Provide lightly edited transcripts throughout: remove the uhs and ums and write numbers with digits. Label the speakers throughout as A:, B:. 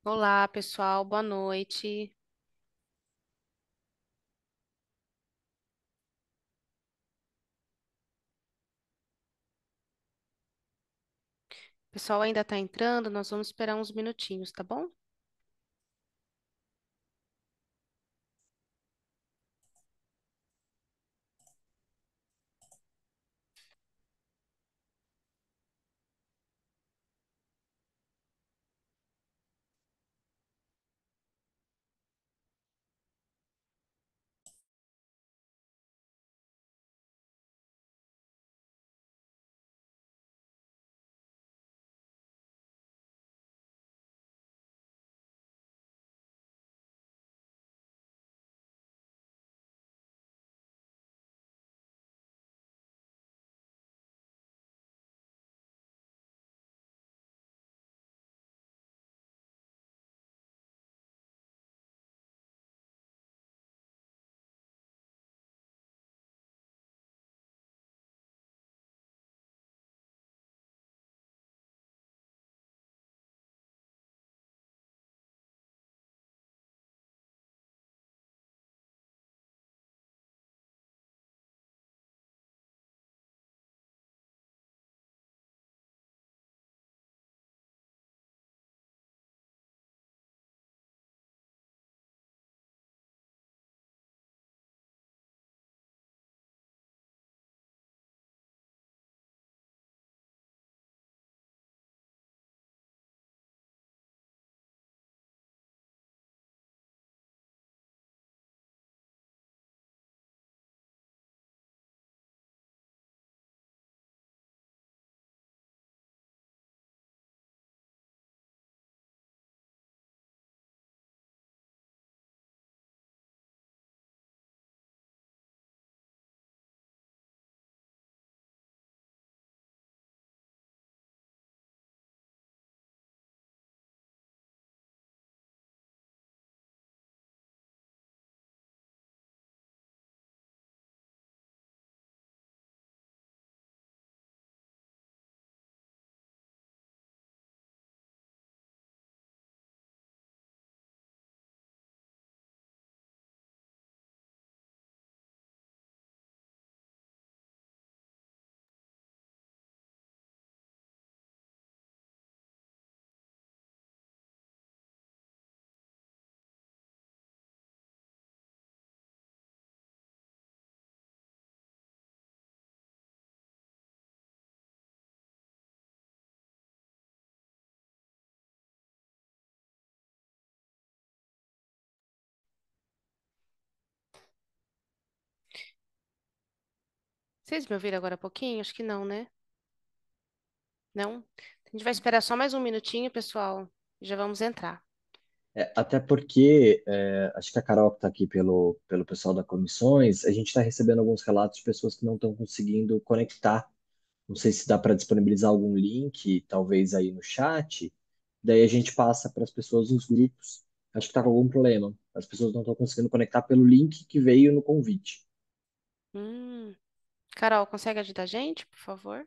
A: Olá, pessoal, boa noite. O pessoal ainda está entrando, nós vamos esperar uns minutinhos, tá bom? Vocês me ouviram agora há pouquinho? Acho que não, né? Não? A gente vai esperar só mais um minutinho, pessoal, e já vamos entrar.
B: Até porque, acho que a Carol que está aqui pelo pessoal da comissões, a gente está recebendo alguns relatos de pessoas que não estão conseguindo conectar. Não sei se dá para disponibilizar algum link, talvez aí no chat. Daí a gente passa para as pessoas nos grupos. Acho que está com algum problema. As pessoas não estão conseguindo conectar pelo link que veio no convite.
A: Hum. Carol, consegue ajudar a gente, por favor?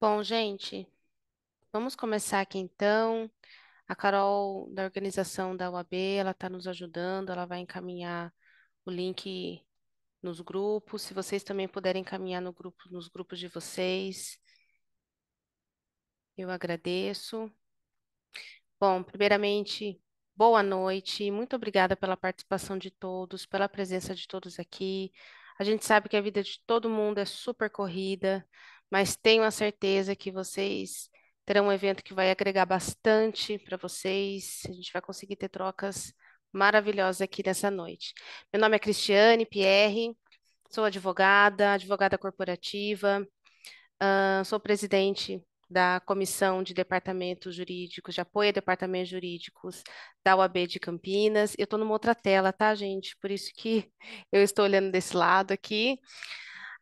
A: Bom, gente, vamos começar aqui então. A Carol, da organização da UAB, ela está nos ajudando, ela vai encaminhar o link nos grupos. Se vocês também puderem encaminhar no grupo, nos grupos de vocês, eu agradeço. Bom, primeiramente, boa noite. Muito obrigada pela participação de todos, pela presença de todos aqui. A gente sabe que a vida de todo mundo é super corrida, mas tenho a certeza que vocês terão um evento que vai agregar bastante para vocês. A gente vai conseguir ter trocas maravilhosas aqui nessa noite. Meu nome é Cristiane Pierre, sou advogada, advogada corporativa. Sou presidente da Comissão de Departamentos Jurídicos, de apoio a departamentos jurídicos da UAB de Campinas. Eu estou numa outra tela, tá, gente? Por isso que eu estou olhando desse lado aqui.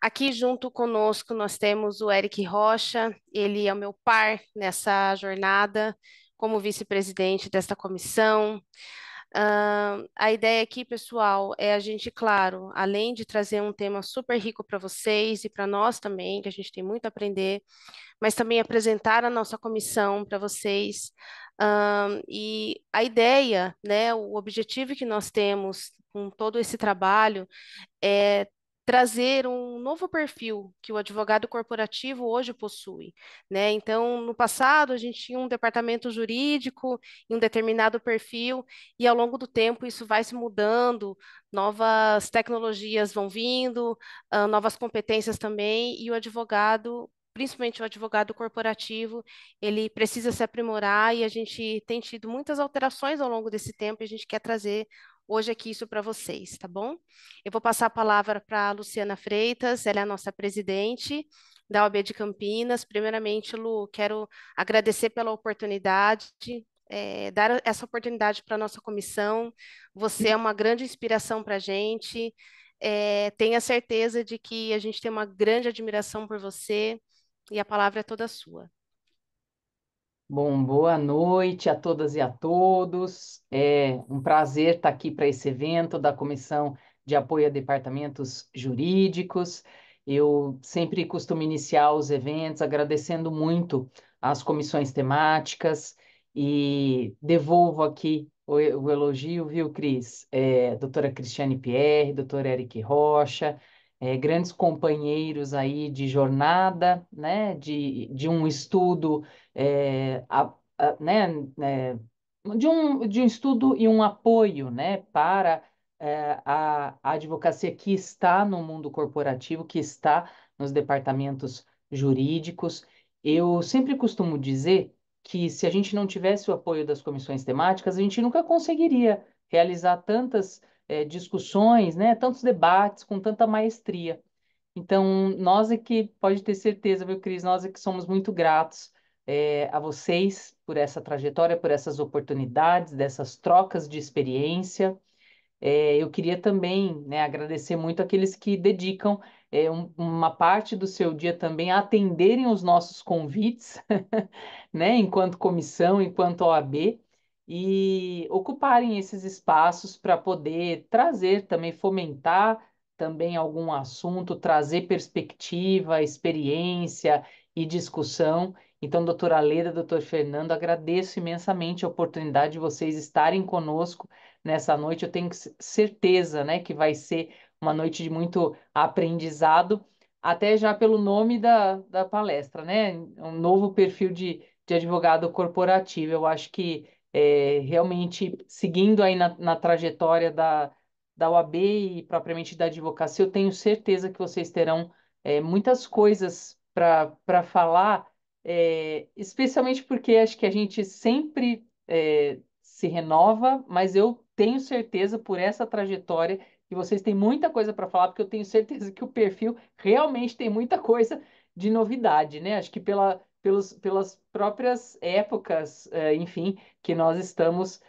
A: Aqui junto conosco nós temos o Eric Rocha, ele é o meu par nessa jornada como vice-presidente desta comissão. A ideia aqui, pessoal, é a gente, claro, além de trazer um tema super rico para vocês e para nós também, que a gente tem muito a aprender, mas também apresentar a nossa comissão para vocês. E a ideia, né, o objetivo que nós temos com todo esse trabalho é trazer um novo perfil que o advogado corporativo hoje possui, né? Então, no passado, a gente tinha um departamento jurídico e um determinado perfil, e ao longo do tempo isso vai se mudando, novas tecnologias vão vindo, novas competências também, e o advogado, principalmente o advogado corporativo, ele precisa se aprimorar, e a gente tem tido muitas alterações ao longo desse tempo, e a gente quer trazer hoje aqui isso para vocês, tá bom? Eu vou passar a palavra para a Luciana Freitas, ela é a nossa presidente da OAB de Campinas. Primeiramente, Lu, quero agradecer pela oportunidade, dar essa oportunidade para a nossa comissão. Você é uma grande inspiração para a gente. Tenha certeza de que a gente tem uma grande admiração por você e a palavra é toda sua.
C: Bom, boa noite a todas e a todos. É um prazer estar aqui para esse evento da Comissão de Apoio a Departamentos Jurídicos. Eu sempre costumo iniciar os eventos agradecendo muito às comissões temáticas e devolvo aqui o elogio, viu, Cris? Doutora Cristiane Pierre, doutor Eric Rocha, grandes companheiros aí de jornada, né, de um estudo né, né, de um estudo e um apoio, né, para a advocacia que está no mundo corporativo, que está nos departamentos jurídicos. Eu sempre costumo dizer que se a gente não tivesse o apoio das comissões temáticas, a gente nunca conseguiria realizar tantas discussões, né, tantos debates com tanta maestria. Então, nós é que, pode ter certeza, viu, Cris, nós é que somos muito gratos a vocês por essa trajetória, por essas oportunidades, dessas trocas de experiência. Eu queria também, né, agradecer muito aqueles que dedicam uma parte do seu dia também a atenderem os nossos convites, né, enquanto comissão, enquanto OAB, e ocuparem esses espaços para poder trazer também, fomentar também algum assunto, trazer perspectiva, experiência e discussão. Então, doutora Leda, doutor Fernando, agradeço imensamente a oportunidade de vocês estarem conosco nessa noite. Eu tenho certeza, né, que vai ser uma noite de muito aprendizado, até já pelo nome da palestra, né? Um novo perfil de advogado corporativo. Eu acho que realmente, seguindo aí na trajetória da OAB e propriamente da advocacia, eu tenho certeza que vocês terão muitas coisas para falar, especialmente porque acho que a gente sempre se renova, mas eu tenho certeza por essa trajetória que vocês têm muita coisa para falar, porque eu tenho certeza que o perfil realmente tem muita coisa de novidade, né? Acho que pelas próprias épocas, enfim, que nós estamos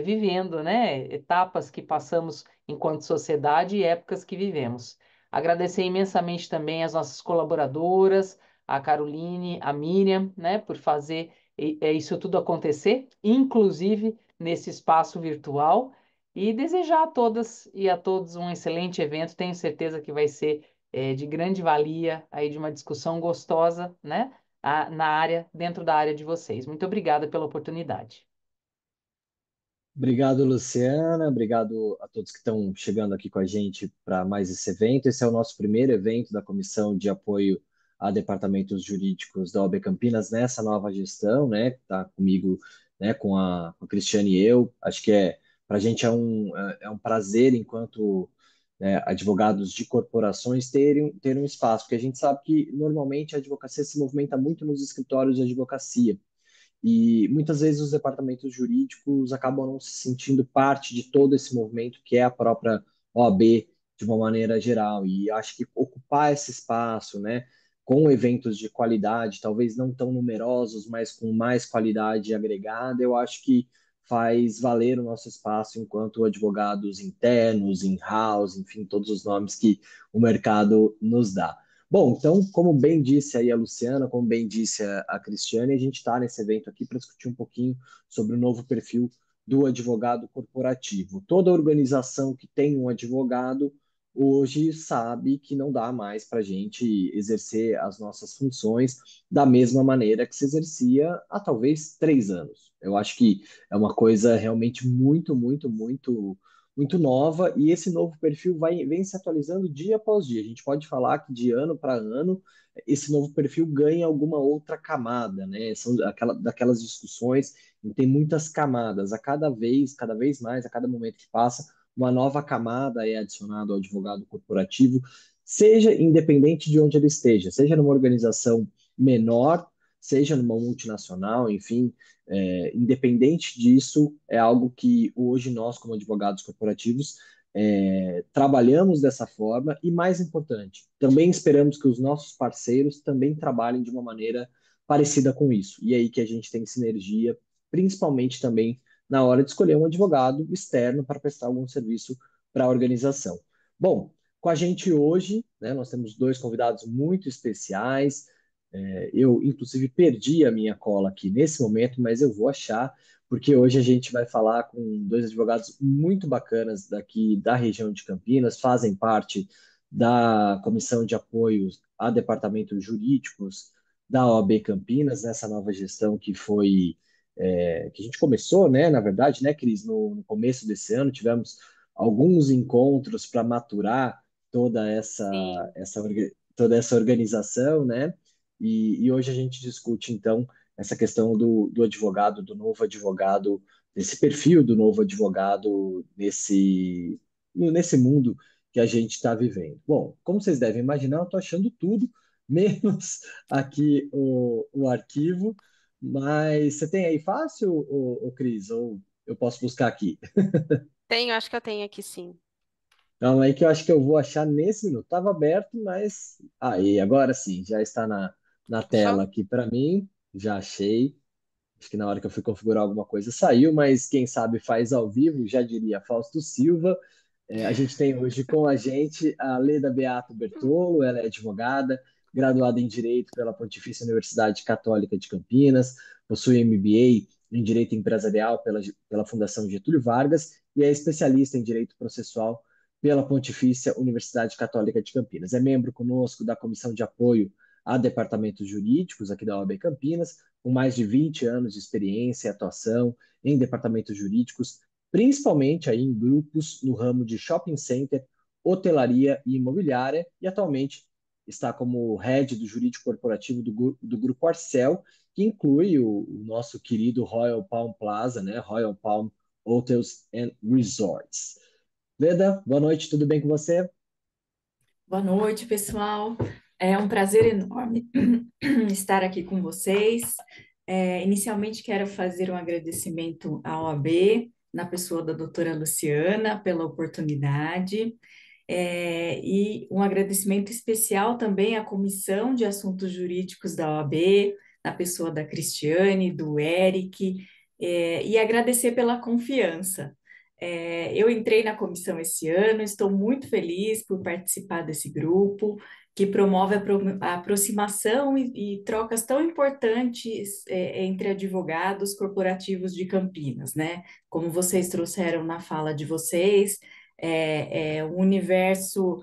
C: vivendo, né? Etapas que passamos enquanto sociedade e épocas que vivemos. Agradecer imensamente também as nossas colaboradoras, a Caroline, a Miriam, né, por fazer isso tudo acontecer, inclusive nesse espaço virtual, e desejar a todas e a todos um excelente evento. Tenho certeza que vai ser de grande valia, aí de uma discussão gostosa, né? na área, dentro da área de vocês. Muito obrigada pela oportunidade.
B: Obrigado, Luciana. Obrigado a todos que estão chegando aqui com a gente para mais esse evento. Esse é o nosso primeiro evento da Comissão de Apoio a Departamentos Jurídicos da OAB Campinas nessa nova gestão, né? Está comigo, né, com a Cristiane e eu. Acho que para a gente é um prazer, enquanto né, advogados de corporações, terem um espaço, porque a gente sabe que normalmente a advocacia se movimenta muito nos escritórios de advocacia. E muitas vezes os departamentos jurídicos acabam não se sentindo parte de todo esse movimento que é a própria OAB de uma maneira geral. E acho que ocupar esse espaço, né, com eventos de qualidade, talvez não tão numerosos, mas com mais qualidade agregada, eu acho que faz valer o nosso espaço enquanto advogados internos, in-house, enfim, todos os nomes que o mercado nos dá. Bom, então, como bem disse aí a Luciana, como bem disse a Cristiane, a gente está nesse evento aqui para discutir um pouquinho sobre o novo perfil do advogado corporativo. Toda organização que tem um advogado hoje sabe que não dá mais para a gente exercer as nossas funções da mesma maneira que se exercia há talvez 3 anos. Eu acho que é uma coisa realmente muito, muito, muito nova, e esse novo perfil vem se atualizando dia após dia. A gente pode falar que de ano para ano esse novo perfil ganha alguma outra camada, né? São daquelas discussões e tem muitas camadas. Cada vez mais, a cada momento que passa, uma nova camada é adicionada ao advogado corporativo, seja independente de onde ele esteja, seja numa organização menor, seja numa multinacional, enfim, independente disso, é algo que hoje nós, como advogados corporativos, trabalhamos dessa forma e, mais importante, também esperamos que os nossos parceiros também trabalhem de uma maneira parecida com isso. E é aí que a gente tem sinergia, principalmente também na hora de escolher um advogado externo para prestar algum serviço para a organização. Bom, com a gente hoje, né, nós temos dois convidados muito especiais. Eu, inclusive, perdi a minha cola aqui nesse momento, mas eu vou achar, porque hoje a gente vai falar com dois advogados muito bacanas daqui da região de Campinas, fazem parte da Comissão de Apoio a Departamentos Jurídicos da OAB Campinas, nessa nova gestão que a gente começou, né, na verdade, né, Cris, no começo desse ano, tivemos alguns encontros para maturar toda
A: Sim.
B: toda essa organização, né? E hoje a gente discute, então, essa questão do advogado, do novo advogado, desse perfil do novo advogado nesse mundo que a gente está vivendo. Bom, como vocês devem imaginar, eu estou achando tudo, menos aqui o arquivo, mas você tem aí fácil, Cris? Ou eu posso buscar aqui?
A: Tenho, acho que eu tenho aqui sim.
B: Calma aí que eu acho que eu vou achar nesse minuto. Estava aberto, mas aí, agora sim, já está na
A: Achou?
B: tela aqui para mim. Já achei. Acho que na hora que eu fui configurar alguma coisa saiu, mas quem sabe faz ao vivo, já diria Fausto Silva. A gente tem hoje com a gente a Leda Beato Bertolo, ela é advogada, graduada em Direito pela Pontifícia Universidade Católica de Campinas, possui MBA em Direito Empresarial pela Fundação Getúlio Vargas e é especialista em Direito Processual pela Pontifícia Universidade Católica de Campinas. É membro conosco da Comissão de Apoio a Departamentos Jurídicos aqui da OAB Campinas, com mais de 20 anos de experiência e atuação em departamentos jurídicos, principalmente aí em grupos no ramo de shopping center, hotelaria e imobiliária, e atualmente está como head do jurídico corporativo do Grupo Arcel, que inclui o nosso querido Royal Palm Plaza, né? Royal Palm Hotels and Resorts. Leda, boa noite, tudo bem com você?
D: Boa noite, pessoal. É um prazer enorme estar aqui com vocês. Inicialmente, quero fazer um agradecimento à OAB, na pessoa da doutora Luciana, pela oportunidade, e um agradecimento especial também à Comissão de Assuntos Jurídicos da OAB, na pessoa da Cristiane, do Eric, e agradecer pela confiança. Eu entrei na comissão esse ano, estou muito feliz por participar desse grupo, que promove a aproximação e trocas tão importantes entre advogados corporativos de Campinas, né? Como vocês trouxeram na fala de vocês, um universo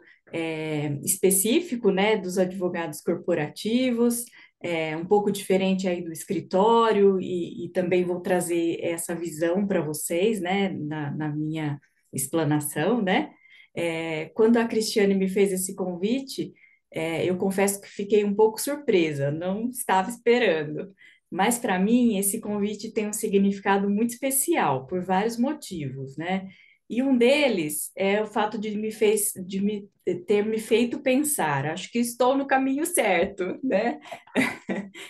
D: específico, né, dos advogados corporativos, um pouco diferente aí do escritório, e também vou trazer essa visão para vocês, né, na minha explanação, né? Quando a Cristiane me fez esse convite, eu confesso que fiquei um pouco surpresa, não estava esperando. Mas para mim, esse convite tem um significado muito especial, por vários motivos, né? E um deles é o fato de ter me feito pensar. Acho que estou no caminho certo, né?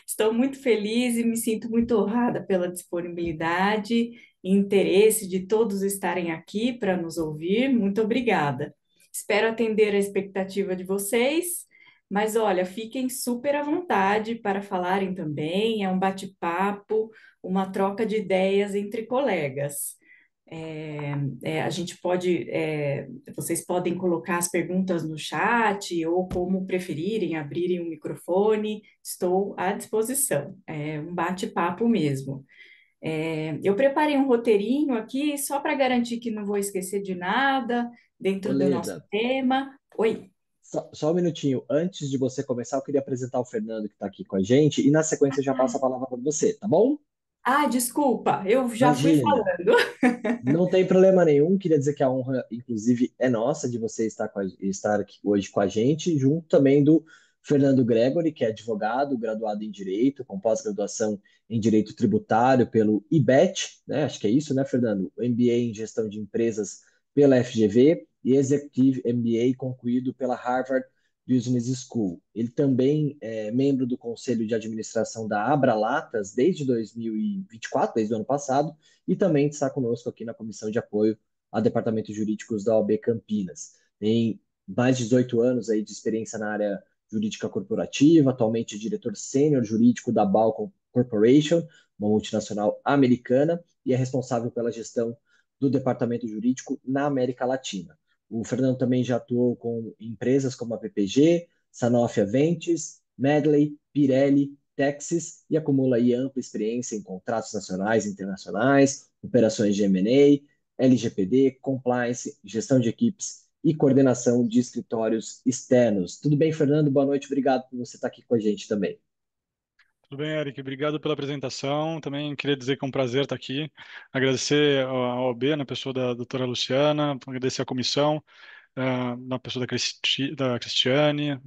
D: Estou muito feliz e me sinto muito honrada pela disponibilidade e interesse de todos estarem aqui para nos ouvir. Muito obrigada. Espero atender a expectativa de vocês, mas olha, fiquem super à vontade para falarem também. É um bate-papo, uma troca de ideias entre colegas. A gente pode, vocês podem colocar as perguntas no chat ou como preferirem, abrirem o microfone, estou à disposição. É um bate-papo mesmo. Eu preparei um roteirinho aqui só para garantir que não vou esquecer de nada
B: Ô,
D: dentro do nosso
B: Leda,
D: tema. Oi.
B: só um minutinho. Antes de você começar, eu queria apresentar o Fernando que está aqui com a gente e na sequência eu já passo a palavra para você, tá bom?
D: Ah, desculpa, eu já fui
B: Imagina.
D: falando.
B: Não tem problema nenhum. Queria dizer que a honra, inclusive, é nossa de você estar aqui hoje com a gente, junto também do Fernando Gregory, que é advogado, graduado em Direito, com pós-graduação em Direito Tributário pelo IBET, né? Acho que é isso, né, Fernando? MBA em Gestão de Empresas pela FGV e Executive MBA concluído pela Harvard Business School. Ele também é membro do Conselho de Administração da Abralatas desde 2024, desde o ano passado, e também está conosco aqui na Comissão de Apoio a Departamentos Jurídicos da OAB Campinas. Tem mais de 18 anos aí de experiência na área jurídica corporativa, atualmente diretor sênior jurídico da Balcom Corporation, uma multinacional americana, e é responsável pela gestão do departamento jurídico na América Latina. O Fernando também já atuou com empresas como a PPG, Sanofi Aventis, Medley, Pirelli, Texas e acumula aí ampla experiência em contratos nacionais e internacionais, operações de M&A, LGPD, compliance, gestão de equipes e coordenação de escritórios externos. Tudo bem, Fernando? Boa noite, obrigado por você estar aqui com a gente também.
E: Tudo bem, Eric? Obrigado pela apresentação. Também queria dizer que é um prazer estar aqui. Agradecer a OAB, na pessoa da doutora Luciana, agradecer a comissão, na pessoa da Cristiane,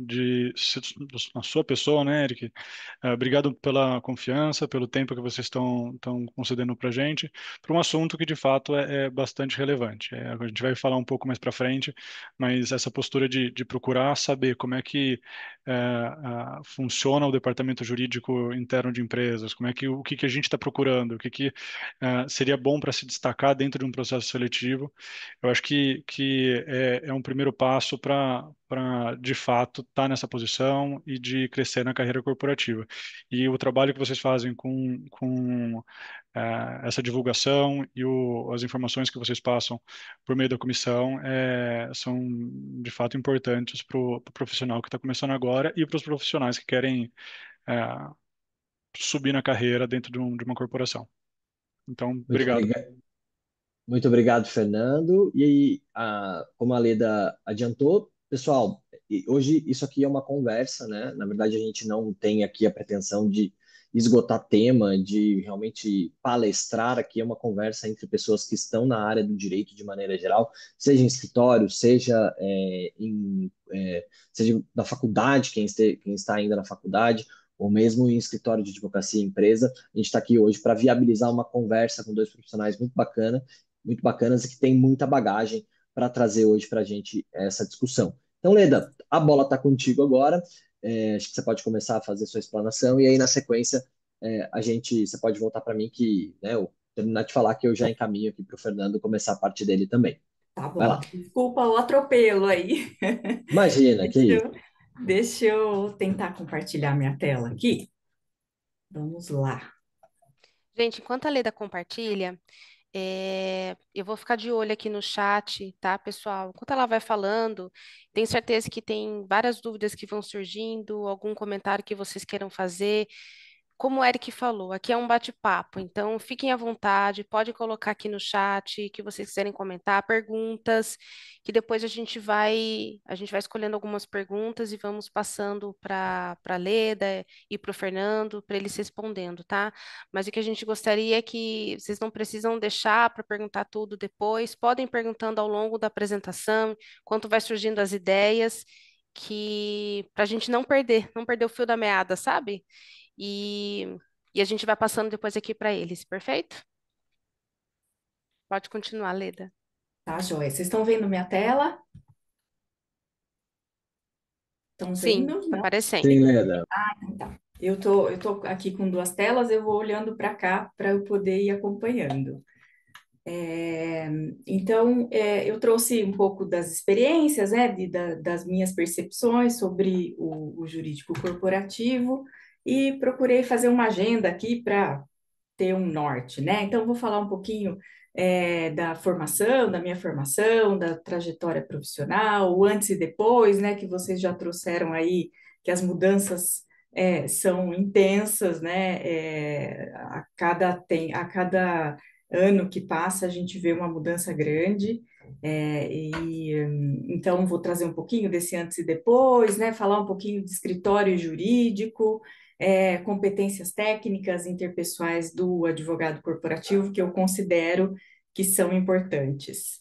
E: na sua pessoa, né, Eric? Obrigado pela confiança, pelo tempo que vocês estão concedendo para a gente, para um assunto que de fato é bastante relevante. A gente vai falar um pouco mais para frente, mas essa postura de procurar saber como é que funciona o departamento jurídico interno de empresas, o que a gente está procurando, o que seria bom para se destacar dentro de um processo seletivo. Eu acho que é um primeiro passo para de fato estar nessa posição e de crescer na carreira corporativa. E o trabalho que vocês fazem com essa divulgação e as informações que vocês passam por meio da comissão são de fato importantes para o profissional que está começando agora e para os profissionais que querem é, subir na carreira dentro de uma corporação. Então,
B: Muito
E: obrigado.
B: obrigado. Muito obrigado, Fernando. E aí, como a Leda adiantou, pessoal, hoje isso aqui é uma conversa, né? Na verdade, a gente não tem aqui a pretensão de esgotar tema, de realmente palestrar. Aqui é uma conversa entre pessoas que estão na área do direito de maneira geral, seja em escritório, seja na faculdade, quem está ainda na faculdade, ou mesmo em escritório de advocacia e empresa. A gente está aqui hoje para viabilizar uma conversa com dois profissionais muito bacanas e que tem muita bagagem para trazer hoje para a gente essa discussão. Então, Leda, a bola está contigo agora. Acho que você pode começar a fazer sua explanação e aí na sequência você pode voltar para mim que, né, eu terminar de falar que eu já encaminho aqui para o Fernando começar a parte dele também.
D: Tá
B: Vai
D: bom,
B: lá.
D: desculpa o atropelo aí.
B: Imagina, que
D: Deixa
B: isso.
D: eu, deixa eu tentar compartilhar minha tela aqui. Vamos lá.
A: Gente, enquanto a Leda compartilha, eu vou ficar de olho aqui no chat, tá, pessoal? Enquanto ela vai falando, tenho certeza que tem várias dúvidas que vão surgindo, algum comentário que vocês queiram fazer. como o Eric falou, aqui é um bate-papo, então fiquem à vontade, pode colocar aqui no chat que vocês quiserem comentar, perguntas, que depois a gente vai escolhendo algumas perguntas e vamos passando para a Leda e para o Fernando, para eles respondendo, tá? Mas o que a gente gostaria é que vocês não precisam deixar para perguntar tudo depois, podem ir perguntando ao longo da apresentação, enquanto vai surgindo as ideias, que para a gente não perder o fio da meada, sabe? E, e a gente vai passando depois aqui para eles, perfeito? Pode continuar, Leda.
D: Tá, joia. Vocês estão vendo minha tela? Estão
A: Sim,
D: vendo?
A: tá
D: Não?
A: aparecendo.
B: Sim, Leda.
D: Tá. Eu tô aqui com duas telas, eu vou olhando para cá para eu poder ir acompanhando. É, então, eu trouxe um pouco das experiências, né, das minhas percepções sobre o jurídico corporativo e procurei fazer uma agenda aqui para ter um norte, né? Então, vou falar um pouquinho da formação, da minha formação, da trajetória profissional, o antes e depois, né? Que vocês já trouxeram aí, que as mudanças são intensas, né? A cada ano que passa, a gente vê uma mudança grande. Então, vou trazer um pouquinho desse antes e depois, né? Falar um pouquinho de escritório jurídico, competências técnicas interpessoais do advogado corporativo que eu considero que são importantes.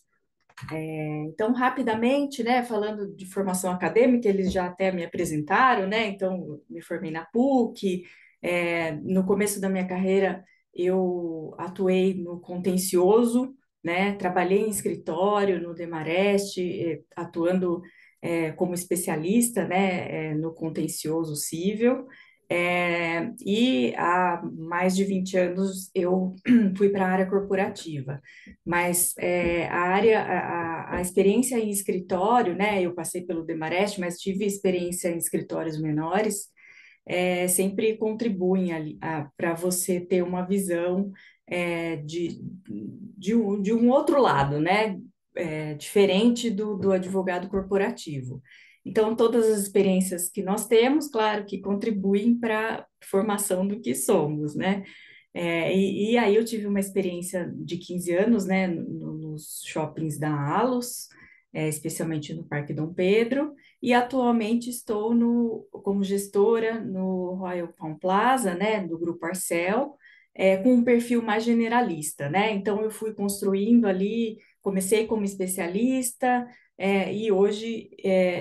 D: Então, rapidamente, né, falando de formação acadêmica, eles já até me apresentaram, né? Então, me formei na PUC. No começo da minha carreira, eu atuei no contencioso, né? Trabalhei em escritório no Demarest, atuando como especialista, né, no contencioso civil. E há mais de 20 anos eu fui para a área corporativa, mas a experiência em escritório, né? Eu passei pelo Demarest, mas tive experiência em escritórios menores, sempre contribuem para você ter uma visão de um outro lado, né? Diferente do advogado corporativo. Então, todas as experiências que nós temos, claro, que contribuem para a formação do que somos, né? E aí eu tive uma experiência de 15 anos, né, nos shoppings da Allos, especialmente no Parque Dom Pedro, e atualmente estou como gestora no Royal Palm Plaza, né, do Grupo Arcel, com um perfil mais generalista, né? Então eu fui construindo ali, comecei como especialista, e hoje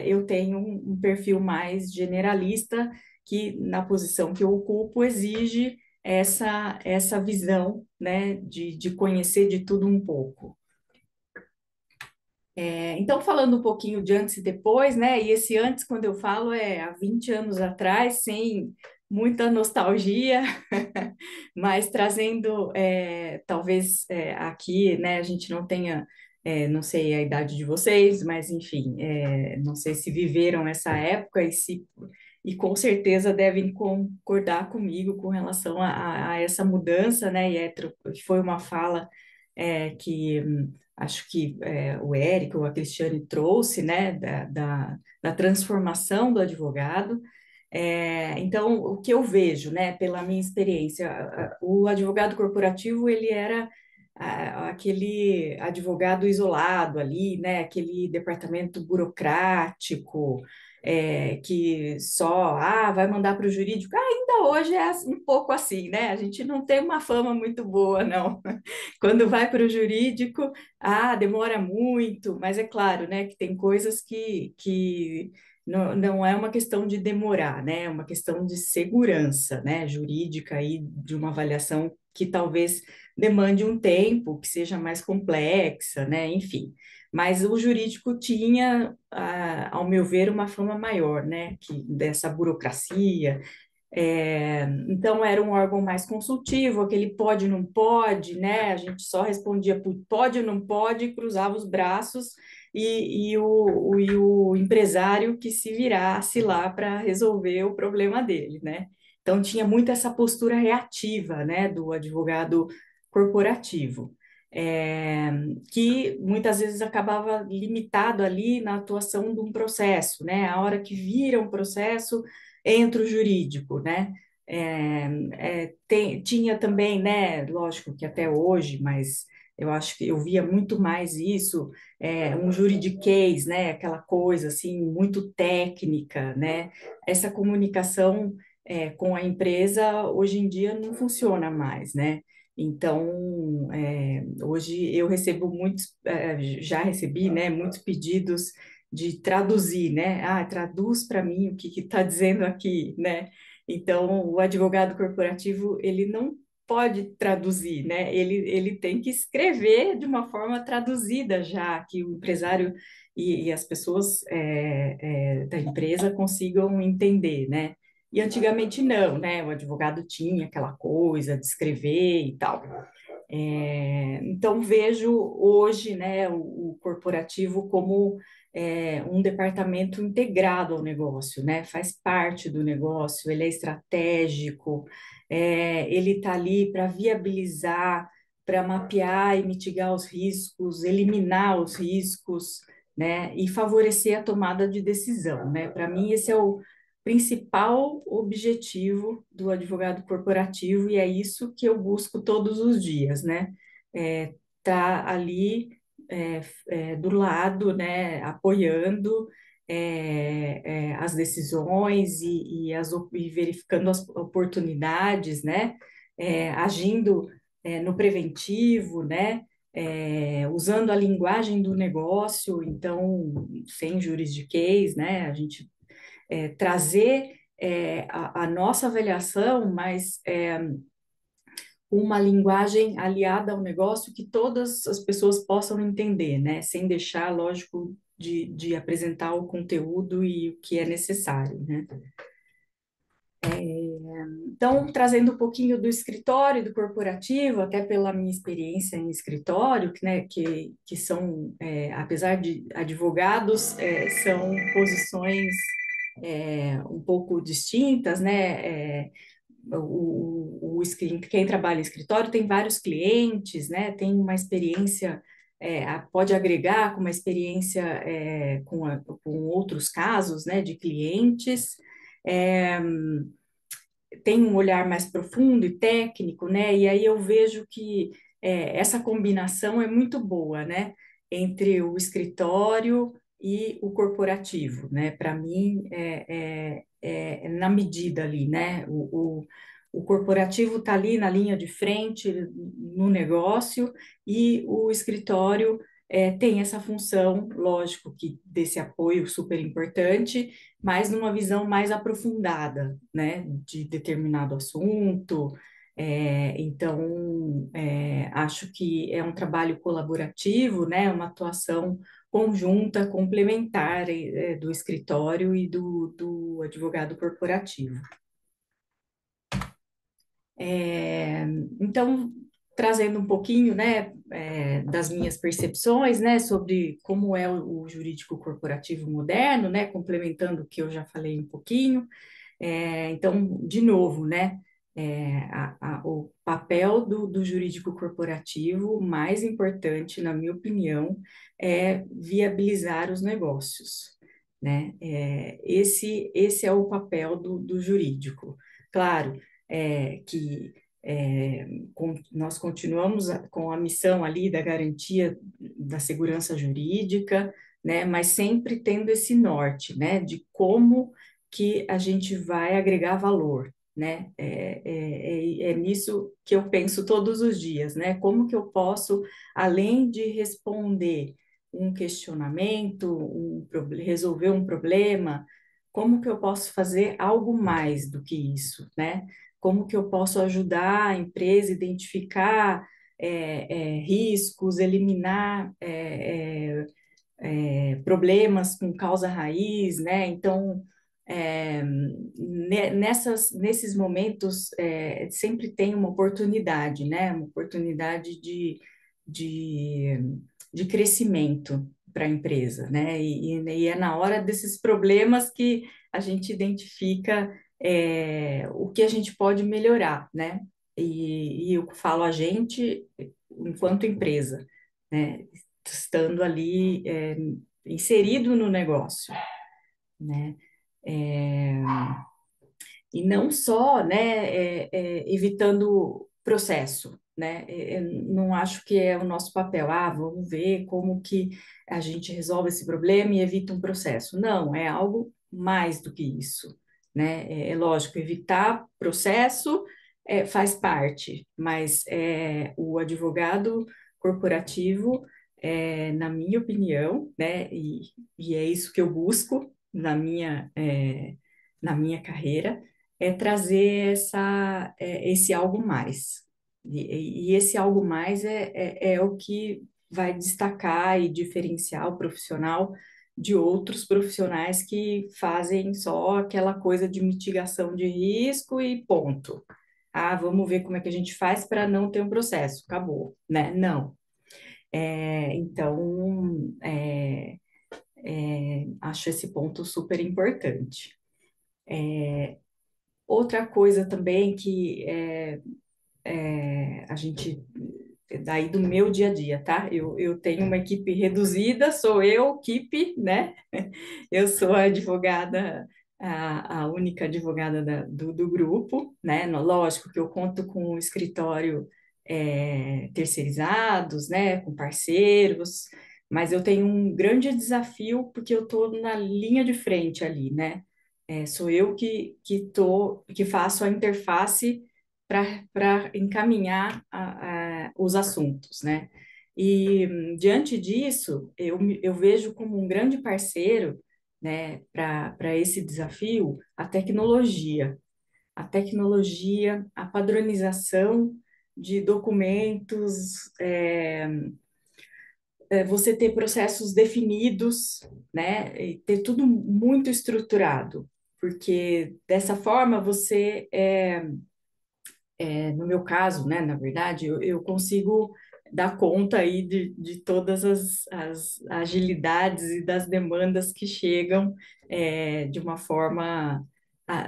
D: eu tenho um perfil mais generalista, que na posição que eu ocupo exige essa visão, né, de conhecer de tudo um pouco. Então, falando um pouquinho de antes e depois, né, e esse antes, quando eu falo, há 20 anos atrás, sem muita nostalgia, mas trazendo, talvez aqui, né, a gente não tenha, não sei a idade de vocês, mas enfim, não sei se viveram essa época e com certeza devem concordar comigo com relação a essa mudança, né? Foi uma fala que acho que o Érico ou a Cristiane trouxe, né? Da transformação do advogado. Então, o que eu vejo, né? Pela minha experiência, o advogado corporativo ele era aquele advogado isolado ali, né? Aquele departamento burocrático que só vai mandar para o jurídico. Ainda hoje é um pouco assim, né? A gente não tem uma fama muito boa, não. Quando vai para o jurídico, demora muito, mas é claro, né, que tem coisas que não é uma questão de demorar, né? É uma questão de segurança, né, jurídica e de uma avaliação que talvez demande um tempo, que seja mais complexa, né? Enfim. Mas o jurídico tinha, ao meu ver, uma fama maior, né? Dessa burocracia. Então, era um órgão mais consultivo, aquele pode, não pode, né? A gente só respondia por pode ou não pode, cruzava os braços e o empresário que se virasse lá para resolver o problema dele, né? Então, tinha muito essa postura reativa, né, do advogado corporativo, que muitas vezes acabava limitado ali na atuação de um processo, né? A hora que vira um processo, entra o jurídico, né? Tinha também, né, lógico que até hoje, mas eu acho que eu via muito mais isso, um juridiquês, né, aquela coisa assim, muito técnica, né, essa comunicação com a empresa hoje em dia não funciona mais, né, então hoje eu recebo já recebi, né, muitos pedidos de traduzir, né, traduz para mim o que está dizendo aqui, né, então, o advogado corporativo, ele não pode traduzir, né? Ele tem que escrever de uma forma traduzida já, que o empresário e as pessoas da empresa consigam entender, né? E antigamente não, né? O advogado tinha aquela coisa de escrever e tal. Então, vejo hoje, né, o corporativo como um departamento integrado ao negócio, né? Faz parte do negócio, ele é estratégico, ele está ali para viabilizar, para mapear e mitigar os riscos, eliminar os riscos, né? E favorecer a tomada de decisão, né? Para mim, esse é o principal objetivo do advogado corporativo e é isso que eu busco todos os dias, né? Tá ali do lado, né? Apoiando as decisões e verificando as oportunidades, né? Agindo no preventivo, né? Usando a linguagem do negócio, então, sem juridiquês, né? A gente trazer a nossa avaliação, mas uma linguagem aliada ao negócio que todas as pessoas possam entender, né? Sem deixar, lógico, de apresentar o conteúdo e o que é necessário, né? Então, trazendo um pouquinho do escritório, do corporativo, até pela minha experiência em escritório, né, que são, apesar de advogados, são posições um pouco distintas, né? Quem trabalha em escritório tem vários clientes, né? Tem uma experiência, pode agregar com uma experiência com outros casos, né? De clientes. É, Tem um olhar mais profundo e técnico, né? E aí eu vejo que essa combinação é muito boa, né? Entre o escritório e o corporativo, né? Para mim, é na medida ali, né? O corporativo está ali na linha de frente no negócio e o escritório tem essa função, lógico, que desse apoio super importante, mas numa visão mais aprofundada, né, de determinado assunto. Então, acho que é um trabalho colaborativo, né, uma atuação conjunta, complementar, do escritório e do advogado corporativo. Então, trazendo um pouquinho, né, das minhas percepções, né, sobre como é o jurídico corporativo moderno, né, complementando o que eu já falei um pouquinho. Então, de novo, né, o papel do jurídico corporativo mais importante, na minha opinião, é viabilizar os negócios, né? Esse é o papel do jurídico. Claro, que nós continuamos com a missão ali da garantia da segurança jurídica, né? Mas sempre tendo esse norte, né? De como que a gente vai agregar valor, né? É nisso que eu penso todos os dias, né? Como que eu posso, além de responder um questionamento, resolver um problema, como que eu posso fazer algo mais do que isso, né? Como que eu posso ajudar a empresa a identificar riscos, eliminar problemas com causa raiz, né? Então, nesses momentos, sempre tem uma oportunidade, né? Uma oportunidade de, de crescimento para a empresa, né? E é na hora desses problemas que a gente identifica o que a gente pode melhorar, né? E eu falo a gente enquanto empresa, né? Estando ali inserido no negócio, né? É, e não só, né, evitando processo, né? Não acho que é o nosso papel. Ah, vamos ver como que a gente resolve esse problema e evita um processo. Não, é algo mais do que isso, né? É lógico, evitar processo faz parte, mas o advogado corporativo, na minha opinião, né? E é isso que eu busco na minha carreira, é trazer esse algo mais. E esse algo mais é o que vai destacar e diferenciar o profissional de outros profissionais que fazem só aquela coisa de mitigação de risco e ponto. Ah, vamos ver como é que a gente faz para não ter um processo. Acabou, né? Não. Então, acho esse ponto super importante. Outra coisa também que a gente, daí do meu dia a dia, tá? Eu tenho uma equipe reduzida, sou eu, equipe, né? Eu sou a advogada, a única advogada do grupo, né? Lógico que eu conto com o escritório terceirizados, né? Com parceiros, mas eu tenho um grande desafio porque eu estou na linha de frente ali, né? Sou eu que faço a interface para encaminhar os assuntos, né? E diante disso, eu vejo como um grande parceiro, né, para esse desafio, a padronização de documentos, você ter processos definidos, né, e ter tudo muito estruturado, porque dessa forma você no meu caso, né, na verdade, eu consigo dar conta aí de todas as agilidades e das demandas que chegam de uma forma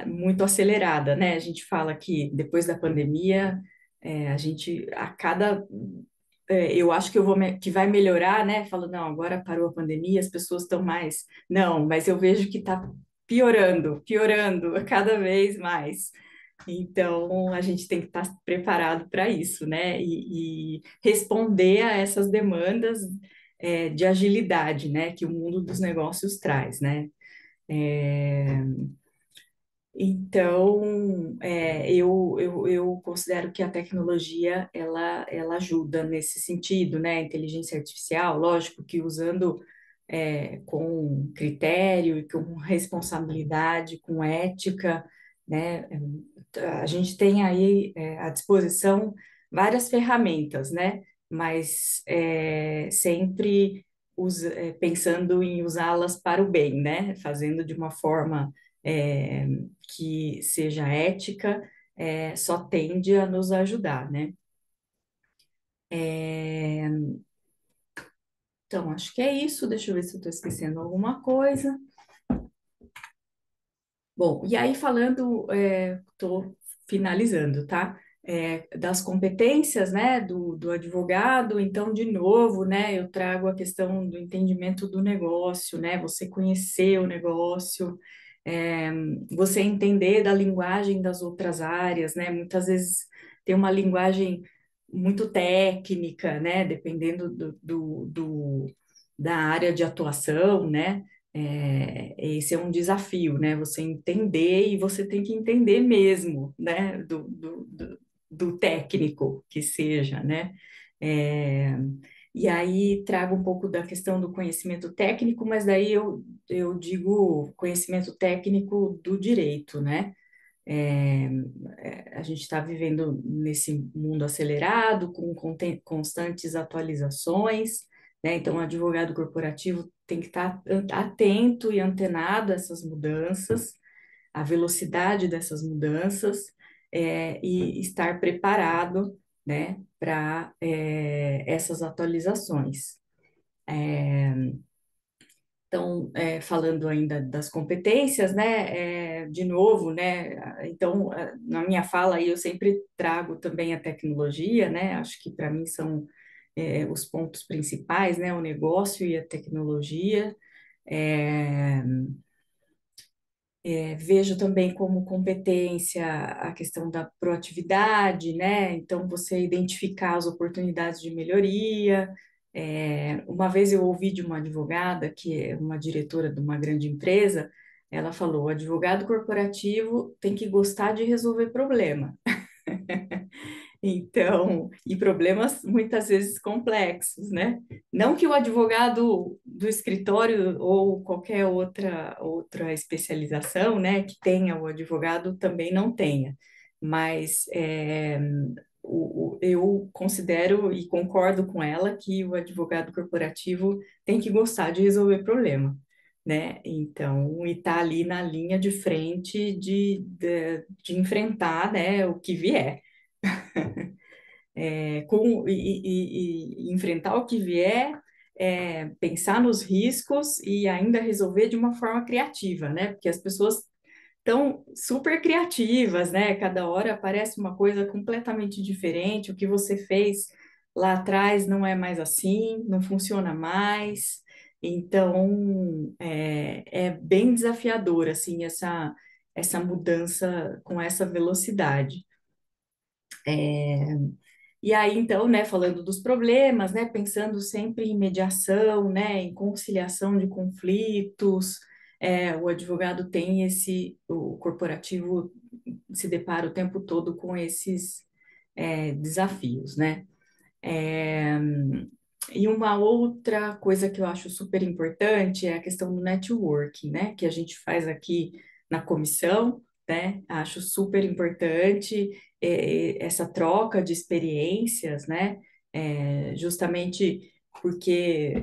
D: muito acelerada, né? A gente fala que depois da pandemia, a gente, eu acho que que vai melhorar, né? Falo, não, agora parou a pandemia, as pessoas estão mais. Não, mas eu vejo que está piorando cada vez mais. Então, a gente tem que estar preparado para isso, né? E responder a essas demandas de agilidade, né? Que o mundo dos negócios traz, né? É, então, eu considero que a tecnologia, ela ajuda nesse sentido, né? A inteligência artificial, lógico que usando com critério e com responsabilidade, com ética, né? A gente tem aí à disposição várias ferramentas, né? Mas sempre pensando em usá-las para o bem, né? Fazendo de uma forma é, que seja ética, só tende a nos ajudar, né? É, então, acho que é isso. Deixa eu ver se eu estou esquecendo alguma coisa. Bom, e aí falando, estou finalizando, tá? Das competências, né, do advogado, então, de novo, né, eu trago a questão do entendimento do negócio, né, você conhecer o negócio, é, você entender da linguagem das outras áreas, né, muitas vezes tem uma linguagem muito técnica, né, dependendo da área de atuação, né, esse é um desafio, né? Você entender e você tem que entender mesmo, né? Do técnico que seja, né? É, e aí trago um pouco da questão do conhecimento técnico, mas daí eu digo conhecimento técnico do direito, né? É, a gente está vivendo nesse mundo acelerado, com constantes atualizações, né? Então, o advogado corporativo tem que estar atento e antenado a essas mudanças, a velocidade dessas mudanças, e estar preparado, né, para essas atualizações. Então, falando ainda das competências, né, de novo, né, então, na minha fala aí eu sempre trago também a tecnologia, né, acho que para mim são os pontos principais, né, o negócio e a tecnologia, é, Vejo também como competência a questão da proatividade, né? Então, você identificar as oportunidades de melhoria. Uma vez eu ouvi de uma advogada, que é uma diretora de uma grande empresa, ela falou: o advogado corporativo tem que gostar de resolver problema. Então, e problemas muitas vezes complexos, né? Não que o advogado do escritório ou qualquer outra especialização, né, que tenha o advogado também não tenha, mas eu considero e concordo com ela que o advogado corporativo tem que gostar de resolver problema. Né? Então, e tá ali na linha de frente de enfrentar, né, o que vier. E enfrentar o que vier, pensar nos riscos e ainda resolver de uma forma criativa, né? Porque as pessoas estão super criativas, né? Cada hora aparece uma coisa completamente diferente. O que você fez lá atrás não é mais assim, não funciona mais. Então, é bem desafiador, assim, essa mudança com essa velocidade. E aí, então, né, falando dos problemas, né, pensando sempre em mediação, né, em conciliação de conflitos, o advogado tem o corporativo se depara o tempo todo com esses desafios, né? É, e uma outra coisa que eu acho super importante é a questão do networking, né? Que a gente faz aqui na comissão, né? Acho super importante essa troca de experiências, né? Justamente porque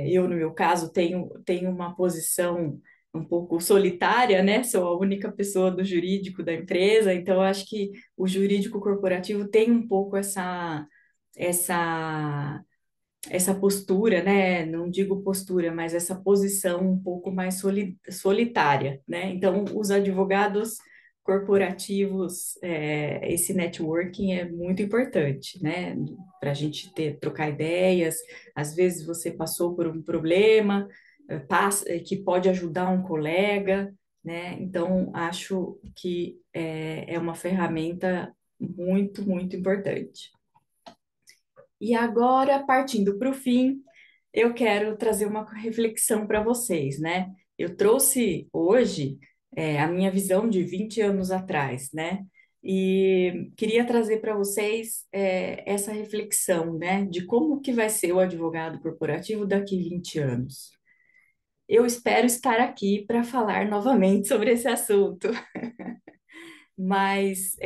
D: eu, no meu caso, tenho uma posição um pouco solitária, né? Sou a única pessoa do jurídico da empresa, então eu acho que o jurídico corporativo tem um pouco essa essa postura, né? Não digo postura, mas essa posição um pouco mais solitária, né? Então, os advogados corporativos, esse networking é muito importante, né? Para a gente trocar ideias. Às vezes você passou por um problema, que pode ajudar um colega, né? Então, acho que é uma ferramenta muito, muito importante. E agora, partindo para o fim, eu quero trazer uma reflexão para vocês, né? Eu trouxe hoje a minha visão de 20 anos atrás, né? E queria trazer para vocês essa reflexão, né? De como que vai ser o advogado corporativo daqui 20 anos. Eu espero estar aqui para falar novamente sobre esse assunto, mas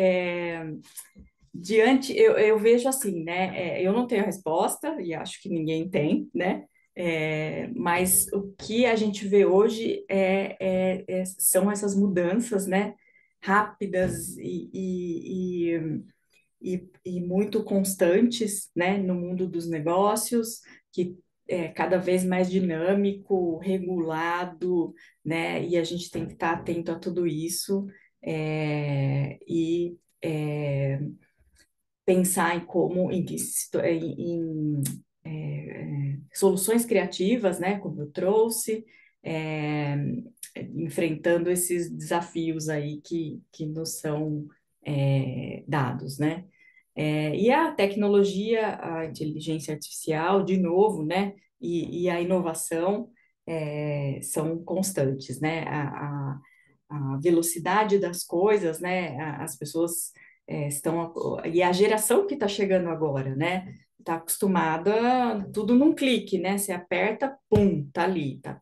D: eu vejo assim, né? Eu não tenho a resposta e acho que ninguém tem, né? Mas o que a gente vê hoje são essas mudanças, né? Rápidas e muito constantes, né? No mundo dos negócios, que é cada vez mais dinâmico, regulado, né? E a gente tem que estar atento a tudo isso. E pensar em como, soluções criativas, né, como eu trouxe, é, enfrentando esses desafios aí que nos são dados, né? E a tecnologia, a inteligência artificial, de novo, né, e a inovação são constantes, né? A velocidade das coisas, né? As pessoas estão e a geração que está chegando agora, né? Está acostumada tudo num clique, né? Você aperta, pum, tá ali, tá,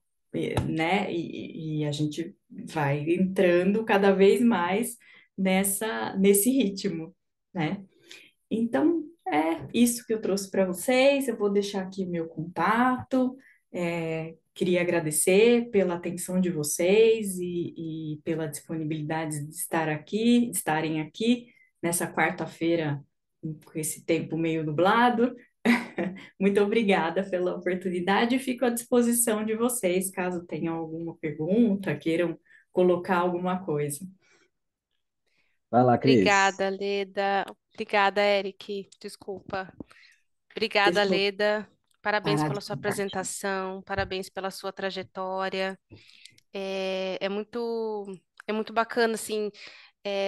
D: né? E a gente vai entrando cada vez mais nesse ritmo, né? Então, é isso que eu trouxe para vocês. Eu vou deixar aqui meu contato. Queria agradecer pela atenção de vocês e pela disponibilidade de estarem aqui nessa quarta-feira com esse tempo meio nublado. Muito obrigada pela oportunidade e fico à disposição de vocês, caso tenham alguma pergunta, queiram colocar alguma coisa.
B: Vai lá, Cris.
A: Obrigada, Leda. Obrigada, Eric. Desculpa.
D: Deixa
A: Obrigada,
D: eu
A: Leda. Parabéns
D: parar de
A: pela sua
D: compartilhar.
A: apresentação, parabéns pela sua trajetória. É, é muito, É muito bacana, assim,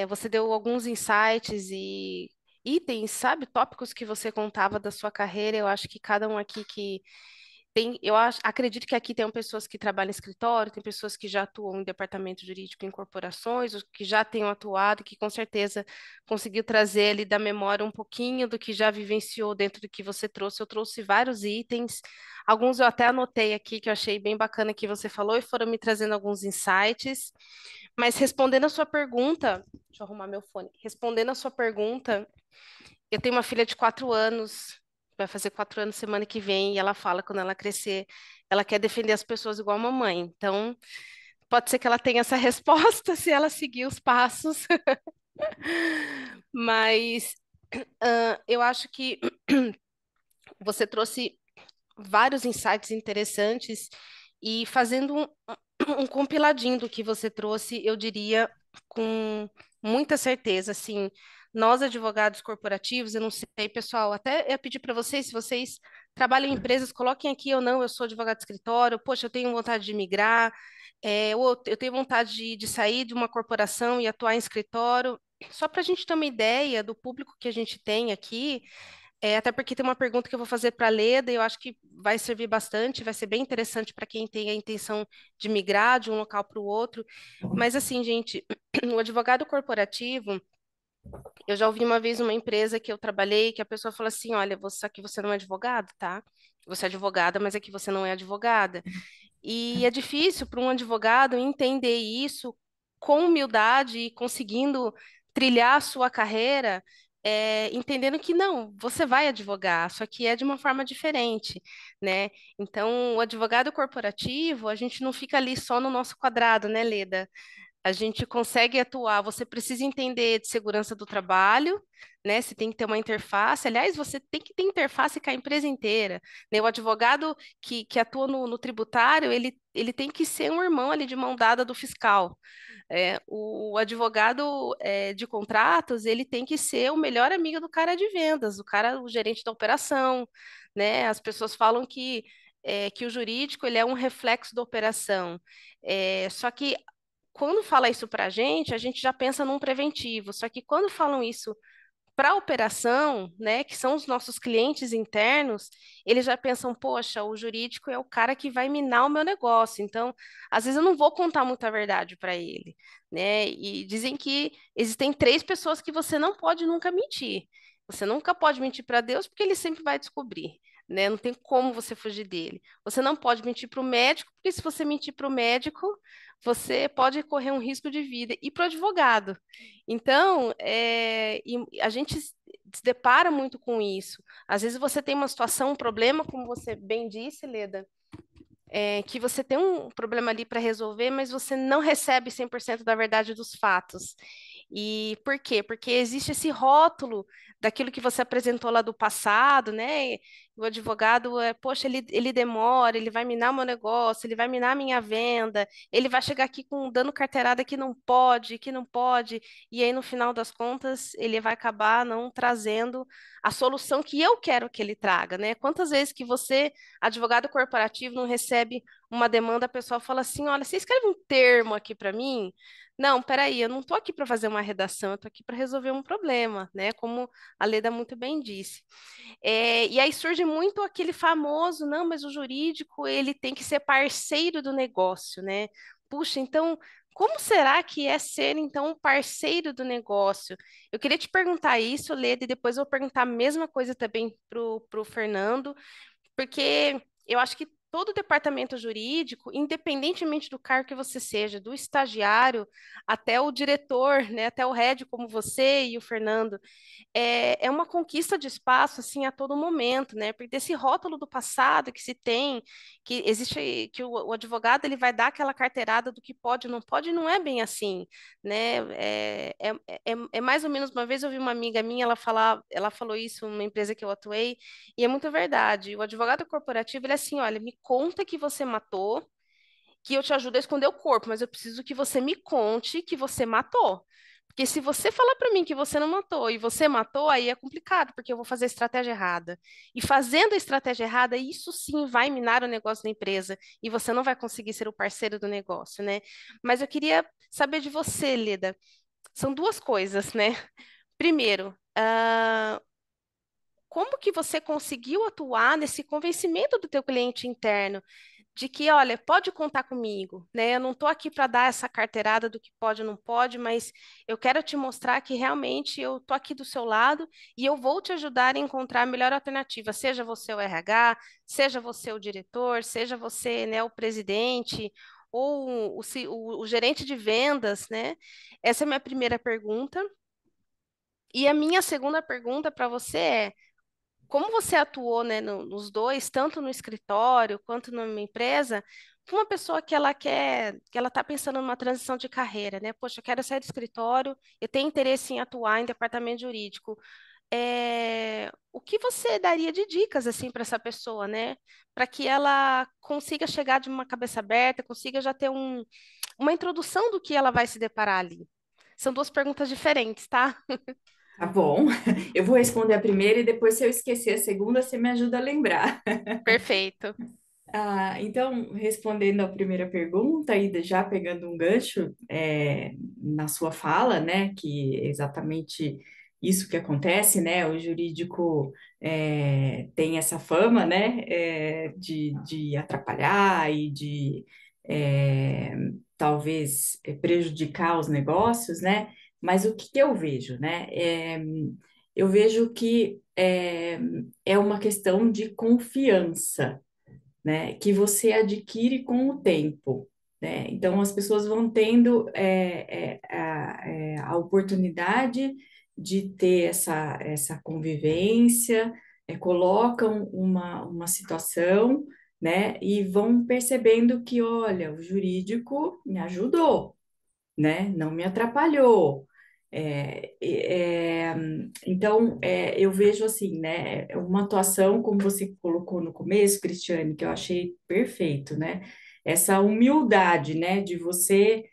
A: você deu alguns insights e itens, sabe, tópicos que você contava da sua carreira. Eu acho que cada um aqui que tem, acredito que aqui tem pessoas que trabalham em escritório, tem pessoas que já atuam em departamento jurídico em corporações, os que já tenham atuado, que com certeza conseguiu trazer ali da memória um pouquinho do que já vivenciou dentro do que você trouxe. Eu trouxe vários itens, alguns eu até anotei aqui que eu achei bem bacana que você falou e foram me trazendo alguns insights. Mas respondendo a sua pergunta, deixa eu arrumar meu fone. Respondendo a sua pergunta, eu tenho uma filha de 4 anos, vai fazer 4 anos semana que vem, e ela fala que quando ela crescer, ela quer defender as pessoas igual a mamãe. Então, pode ser que ela tenha essa resposta se ela seguir os passos. Mas eu acho que você trouxe vários insights interessantes e fazendo um compiladinho do que você trouxe, eu diria com muita certeza, assim, nós advogados corporativos, eu não sei, pessoal, até eu pedir para vocês, se vocês trabalham em empresas, coloquem aqui ou não, eu sou advogado de escritório, poxa, eu tenho vontade de migrar, ou eu tenho vontade de sair de uma corporação e atuar em escritório, só para a gente ter uma ideia do público que a gente tem aqui, até porque tem uma pergunta que eu vou fazer para a Leda, e eu acho que vai servir bastante, vai ser bem interessante para quem tem a intenção de migrar de um local para o outro. Mas assim, gente, o advogado corporativo, eu já ouvi uma vez uma empresa que eu trabalhei, que a pessoa falou assim, olha, aqui você não é advogado, tá? Você é advogada, mas aqui você não é advogada. E é difícil para um advogado entender isso com humildade e conseguindo trilhar a sua carreira, entendendo que não, você vai advogar, só que é de uma forma diferente, né? Então, o advogado corporativo, a gente não fica ali só no nosso quadrado, né, Leda? A gente consegue atuar, você precisa entender de segurança do trabalho, né? Você tem que ter uma interface. Aliás, você tem que ter interface com a empresa inteira, né? O advogado que atua no tributário, ele tem que ser um irmão ali de mão dada do fiscal. O advogado de contratos, ele tem que ser o melhor amigo do cara de vendas, o gerente da operação, né? As pessoas falam que o jurídico ele é um reflexo da operação. Só que quando fala isso para a gente já pensa num preventivo. Só que quando falam isso para a operação, né, que são os nossos clientes internos, eles já pensam, poxa, o jurídico é o cara que vai minar o meu negócio. Então, às vezes eu não vou contar muita verdade para ele, né? E dizem que existem 3 pessoas que você não pode nunca mentir. Você nunca pode mentir para Deus porque ele sempre vai descobrir. Né? Não tem como você fugir dele. Você não pode mentir para o médico, porque se você mentir para o médico, você pode correr um risco de vida. E para o advogado. Então, e a gente se depara muito com isso. Às vezes você tem uma situação, um problema, como você bem disse, Leda, que você tem um problema ali para resolver, mas você não recebe 100% da verdade dos fatos. E por quê? Porque existe esse rótulo daquilo que você apresentou lá do passado, né? O advogado, poxa, ele demora, ele vai minar meu negócio, ele vai minar minha venda, ele vai chegar aqui dando carteirada que não pode, e aí no final das contas ele vai acabar não trazendo a solução que eu quero que ele traga, né? Quantas vezes que você, advogado corporativo, não recebe uma demanda, a pessoa fala assim: olha, você escreve um termo aqui para mim? Não, peraí, eu não estou aqui para fazer uma redação, eu estou aqui para resolver um problema, né? Como a Leda muito bem disse. E aí surge muito aquele famoso, não, mas o jurídico ele tem que ser parceiro do negócio, né? Puxa, então como será que é ser então um parceiro do negócio? Eu queria te perguntar isso, Leda, e depois eu vou perguntar a mesma coisa também pro Fernando, porque eu acho que todo departamento jurídico, independentemente do cargo que você seja, do estagiário até o diretor, né, até o head como você e o Fernando, é uma conquista de espaço assim a todo momento, né? Porque desse rótulo do passado que se tem, que existe, que o advogado ele vai dar aquela carteirada do que pode e não pode, não é bem assim, né? É mais ou menos uma vez eu vi uma amiga minha, ela falou isso numa empresa que eu atuei, e é muito verdade. O advogado corporativo ele é assim, olha, me conta que você matou, que eu te ajudo a esconder o corpo, mas eu preciso que você me conte que você matou. Porque se você falar para mim que você não matou e você matou, aí é complicado, porque eu vou fazer a estratégia errada. E fazendo a estratégia errada, isso sim vai minar o negócio da empresa e você não vai conseguir ser o parceiro do negócio, né? Mas eu queria saber de você, Leda. São duas coisas, né? Primeiro, como que você conseguiu atuar nesse convencimento do teu cliente interno de que, olha, pode contar comigo, né? Eu não estou aqui para dar essa carteirada do que pode ou não pode, mas eu quero te mostrar que realmente eu estou aqui do seu lado e eu vou te ajudar a encontrar a melhor alternativa, seja você o RH, seja você o diretor, seja você, né, o presidente ou o gerente de vendas, né? Essa é a minha primeira pergunta. E a minha segunda pergunta para você é como você atuou, né, nos dois, tanto no escritório quanto numa empresa, para uma pessoa que ela quer, que ela está pensando numa transição de carreira, né? Poxa, eu quero sair do escritório, eu tenho interesse em atuar em departamento jurídico. O que você daria de dicas assim para essa pessoa, né? Para que ela consiga chegar de uma cabeça aberta, consiga já ter uma introdução do que ela vai se deparar ali. São duas perguntas diferentes, tá?
D: Tá bom. Eu vou responder a primeira e depois, se eu esquecer a segunda, você me ajuda a lembrar.
A: Perfeito.
D: Então, respondendo à primeira pergunta e já pegando um gancho na sua fala, né, que é exatamente isso que acontece, né, o jurídico tem essa fama, né, de atrapalhar e de é, talvez prejudicar os negócios, né, mas o que que eu vejo, né, eu vejo que é uma questão de confiança, né, que você adquire com o tempo, né? Então, as pessoas vão tendo a oportunidade de ter essa convivência, colocam uma situação, né, e vão percebendo que, olha, o jurídico me ajudou, né? Não me atrapalhou. Então, eu vejo assim, né? Uma atuação, como você colocou no começo, Cristiane, que eu achei perfeito, né? Essa humildade, né? De você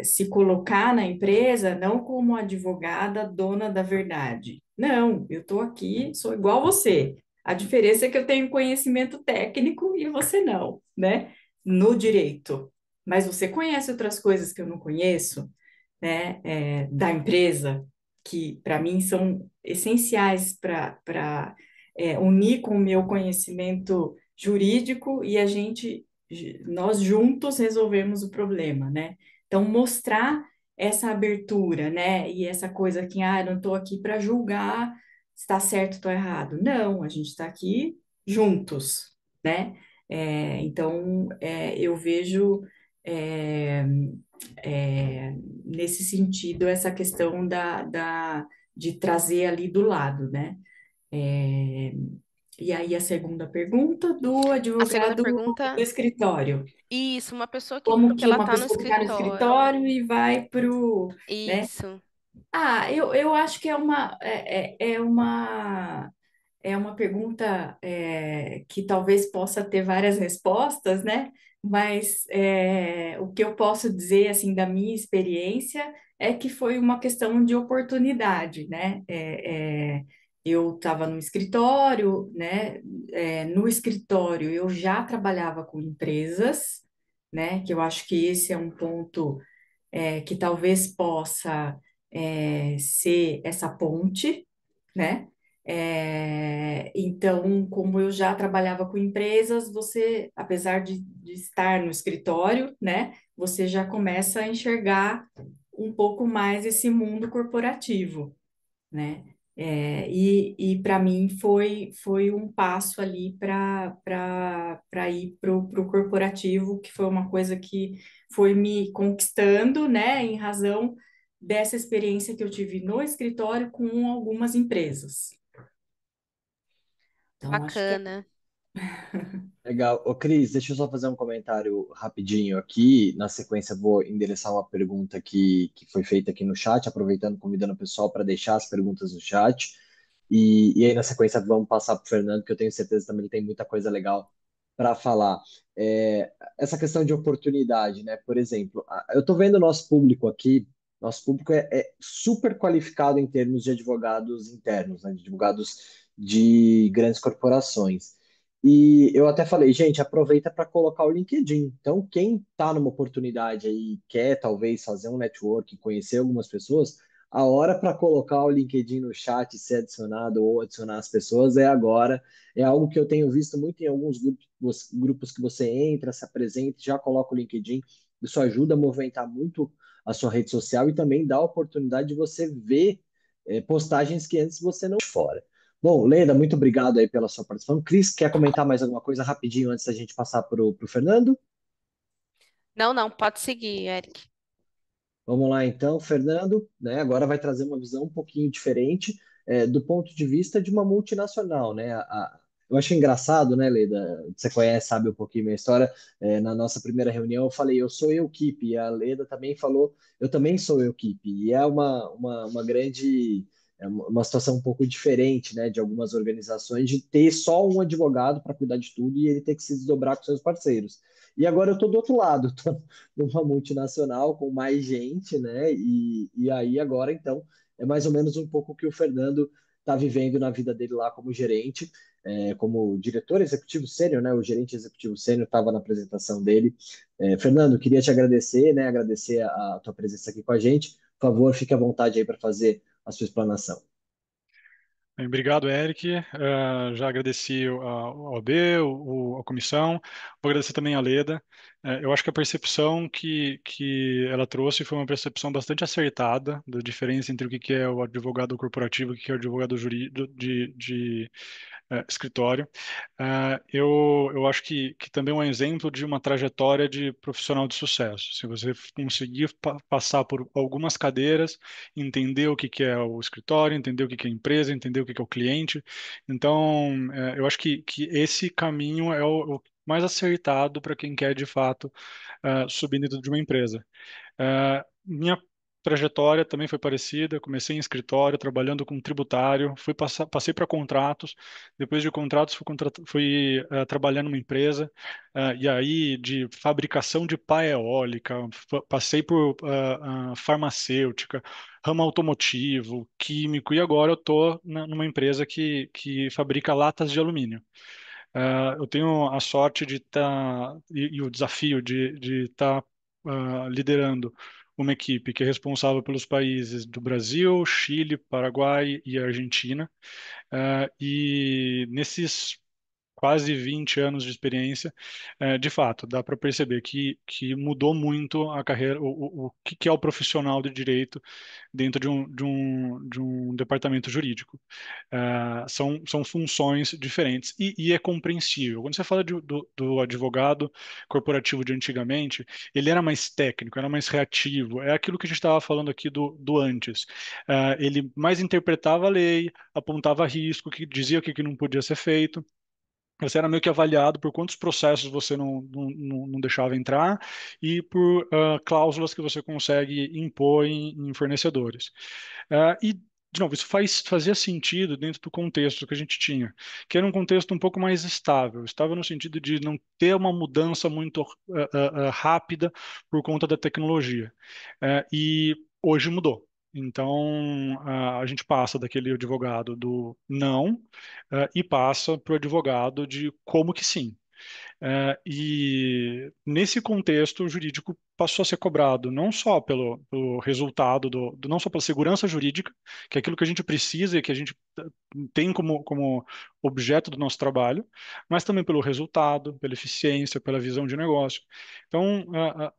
D: se colocar na empresa não como advogada dona da verdade. Não, eu estou aqui, sou igual você. A diferença é que eu tenho conhecimento técnico e você não, né? No direito. Mas você conhece outras coisas que eu não conheço, né, da empresa, que para mim são essenciais para unir com o meu conhecimento jurídico e nós juntos resolvemos o problema, né? Então, mostrar essa abertura, né, e essa coisa que, eu não estou aqui para julgar se está certo ou está errado. Não, a gente está aqui juntos, né? Então, eu vejo é, nesse sentido essa questão de trazer ali do lado, né? É, e aí a segunda pergunta do
A: A segunda
D: advogado do
A: pergunta,
D: escritório.
A: isso, uma pessoa
D: Como
A: que
D: que
A: ela
D: uma
A: está no
D: pessoa que está no
A: escritório.
D: escritório e vai para o, né?
A: Isso.
D: Eu acho que é uma pergunta que talvez possa ter várias respostas, né? Mas o que eu posso dizer, assim, da minha experiência é que foi uma questão de oportunidade, né? Eu estava no escritório, né? No escritório eu já trabalhava com empresas, né? Que eu acho que esse é um ponto que talvez possa ser essa ponte, né? Então, como eu já trabalhava com empresas, você, apesar de estar no escritório, né, você já começa a enxergar um pouco mais esse mundo corporativo, né? E para mim foi um passo ali para ir para o corporativo, que foi uma coisa que foi me conquistando, né, em razão dessa experiência que eu tive no escritório com algumas empresas. Então, acho que
A: Bacana.
B: Legal. Ô, Cris, deixa eu só fazer um comentário rapidinho aqui. Na sequência, vou endereçar uma pergunta que foi feita aqui no chat, aproveitando, convidando o pessoal para deixar as perguntas no chat. E aí, na sequência, vamos passar para o Fernando, que eu tenho certeza também ele tem muita coisa legal para falar. Essa questão de oportunidade, né? Por exemplo, eu estou vendo o nosso público aqui, Nosso público é super qualificado em termos de advogados internos, né, de advogados de grandes corporações. E eu até falei, gente, aproveita para colocar o LinkedIn. Então, quem está numa oportunidade aí, quer talvez fazer um network, conhecer algumas pessoas, a hora para colocar o LinkedIn no chat, ser adicionado ou adicionar as pessoas é agora. É algo que eu tenho visto muito em alguns grupos que você entra, se apresenta, já coloca o LinkedIn. Isso ajuda a movimentar muito a sua rede social e também dá a oportunidade de você ver postagens que antes você não fora. Bom, Leda, muito obrigado aí pela sua participação. Cris, quer comentar mais alguma coisa rapidinho antes da gente passar para o Fernando?
A: Não, não, pode seguir, Eric.
B: Vamos lá então, Fernando, né, agora vai trazer uma visão um pouquinho diferente do ponto de vista de uma multinacional, né? Eu acho engraçado, né, Leda? Você conhece, sabe um pouquinho minha história. Na nossa primeira reunião, eu falei, eu sou Equipe, e a Leda também falou, eu também sou Equipe, e é uma grande, uma situação um pouco diferente, né, de algumas organizações, de ter só um advogado para cuidar de tudo e ele ter que se desdobrar com seus parceiros. E agora eu estou do outro lado, estou numa multinacional com mais gente, né? E aí agora, então, é mais ou menos um pouco o que o Fernando está vivendo na vida dele lá como gerente, como diretor executivo sênior, né? O gerente executivo sênior estava na apresentação dele. Fernando, queria te agradecer, né? Agradecer a tua presença aqui com a gente. Por favor, fique à vontade aí para fazer a sua explanação.
E: Bem, obrigado, Eric. Já agradeci a OAB, a comissão. Vou agradecer também a Leda. Eu acho que a percepção que ela trouxe foi uma percepção bastante acertada da diferença entre o que é o advogado corporativo e o que é o advogado jurídico de escritório. Eu acho que também é um exemplo de uma trajetória de profissional de sucesso. Se você conseguir passar por algumas cadeiras, entender o que é o escritório, entender o que é a empresa, entender o que é o cliente. Então, eu acho que esse caminho é o mais acertado para quem quer, de fato, subir dentro de uma empresa. Minha trajetória também foi parecida. Comecei em escritório, trabalhando com tributário, passei para contratos. Depois de contratos, fui trabalhar numa empresa, e aí de fabricação de pá eólica, passei por farmacêutica, ramo automotivo, químico, e agora eu estou numa empresa que fabrica latas de alumínio. Eu tenho a sorte de estar e o desafio de estar liderando uma equipe que é responsável pelos países do Brasil, Chile, Paraguai e Argentina. E nesses quase 20 anos de experiência, de fato, dá para perceber que mudou muito a carreira, o que é o profissional de direito dentro de um departamento jurídico. São funções diferentes e é compreensível. Quando você fala do advogado corporativo de antigamente, ele era mais técnico, era mais reativo. É aquilo que a gente estava falando aqui do antes. Ele mais interpretava a lei, apontava risco, que dizia o que não podia ser feito. Você era meio que avaliado por quantos processos você não deixava entrar e por cláusulas que você consegue impor em fornecedores. E, de novo, isso fazia sentido dentro do contexto que a gente tinha, que era um contexto um pouco mais estável. Estável no sentido de não ter uma mudança muito rápida por conta da tecnologia. E hoje mudou. Então, a gente passa daquele advogado do não, e passa para o advogado de como que sim. E nesse contexto, o jurídico passou a ser cobrado não só pelo resultado, não só pela segurança jurídica, que é aquilo que a gente precisa e que a gente tem como objeto do nosso trabalho, mas também pelo resultado, pela eficiência, pela visão de negócio. Então,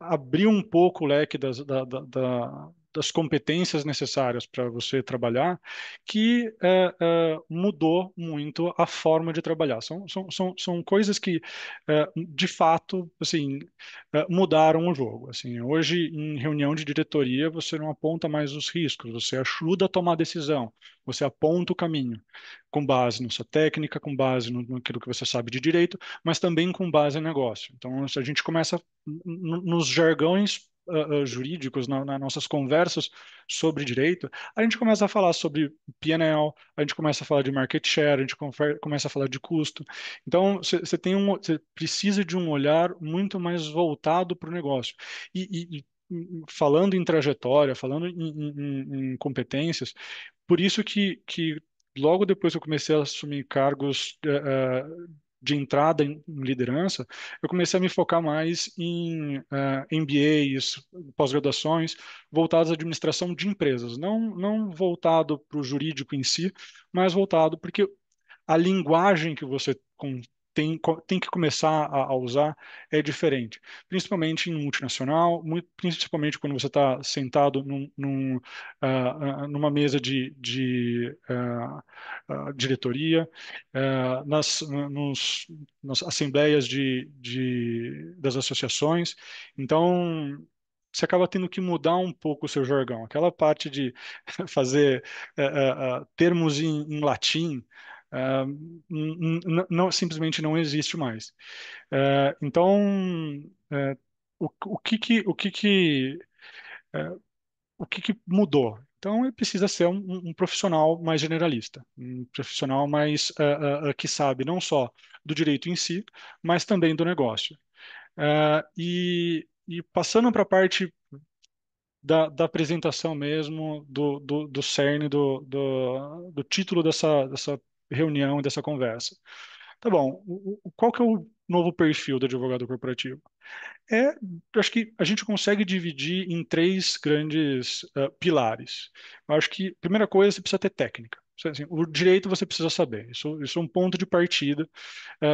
E: abriu um pouco o leque das competências necessárias para você trabalhar, que mudou muito a forma de trabalhar. São coisas que de fato, assim, mudaram o jogo. Assim, hoje, em reunião de diretoria, você não aponta mais os riscos, você ajuda a tomar decisão, você aponta o caminho, com base na sua técnica, com base naquilo que você sabe de direito, mas também com base em negócio. Então, se a gente começa nos jargões jurídicos, nas nossas conversas sobre direito, a gente começa a falar sobre P&L, a gente começa a falar de market share, a gente começa a falar de custo. Então, você precisa de um olhar muito mais voltado para o negócio. E falando em trajetória, falando em competências, por isso que logo depois que eu comecei a assumir cargos de entrada em liderança, eu comecei a me focar mais em MBAs, pós-graduações, voltados à administração de empresas, não voltado para o jurídico em si, mas voltado porque a linguagem que você tem que começar a usar é diferente, principalmente em multinacional, principalmente quando você está sentado numa mesa de diretoria, nas assembleias das associações. Então, você acaba tendo que mudar um pouco o seu jargão. Aquela parte de fazer termos em latim, ah, simplesmente não existe mais. Então, o que que mudou? Então, ele precisa ser um profissional mais generalista, um profissional mais que sabe não só do direito em si, mas também do negócio. E passando para a parte da apresentação mesmo, do cerne, do título dessa reunião, dessa conversa. Tá bom, qual que é o novo perfil do advogado corporativo? Eu acho que a gente consegue dividir em três grandes pilares. Eu acho que, primeira coisa, você precisa ter técnica. Assim, o direito você precisa saber. Isso é um ponto de partida.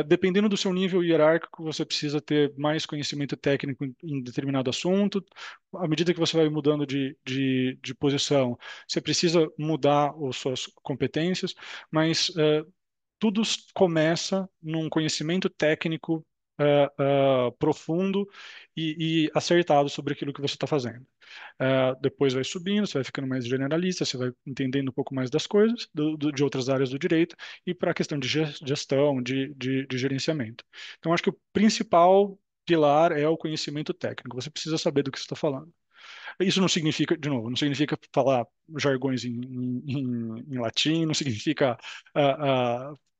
E: Dependendo do seu nível hierárquico, você precisa ter mais conhecimento técnico em determinado assunto. À medida que você vai mudando de posição, você precisa mudar as suas competências, mas tudo começa num conhecimento técnico profundo e acertado sobre aquilo que você está fazendo. Depois vai subindo, você vai ficando mais generalista, você vai entendendo um pouco mais das coisas, de outras áreas do direito, e para a questão de gestão, de gerenciamento. Então, acho que o principal pilar é o conhecimento técnico. Você precisa saber do que você está falando. Isso não significa, de novo, não significa falar jargões em latim, não significa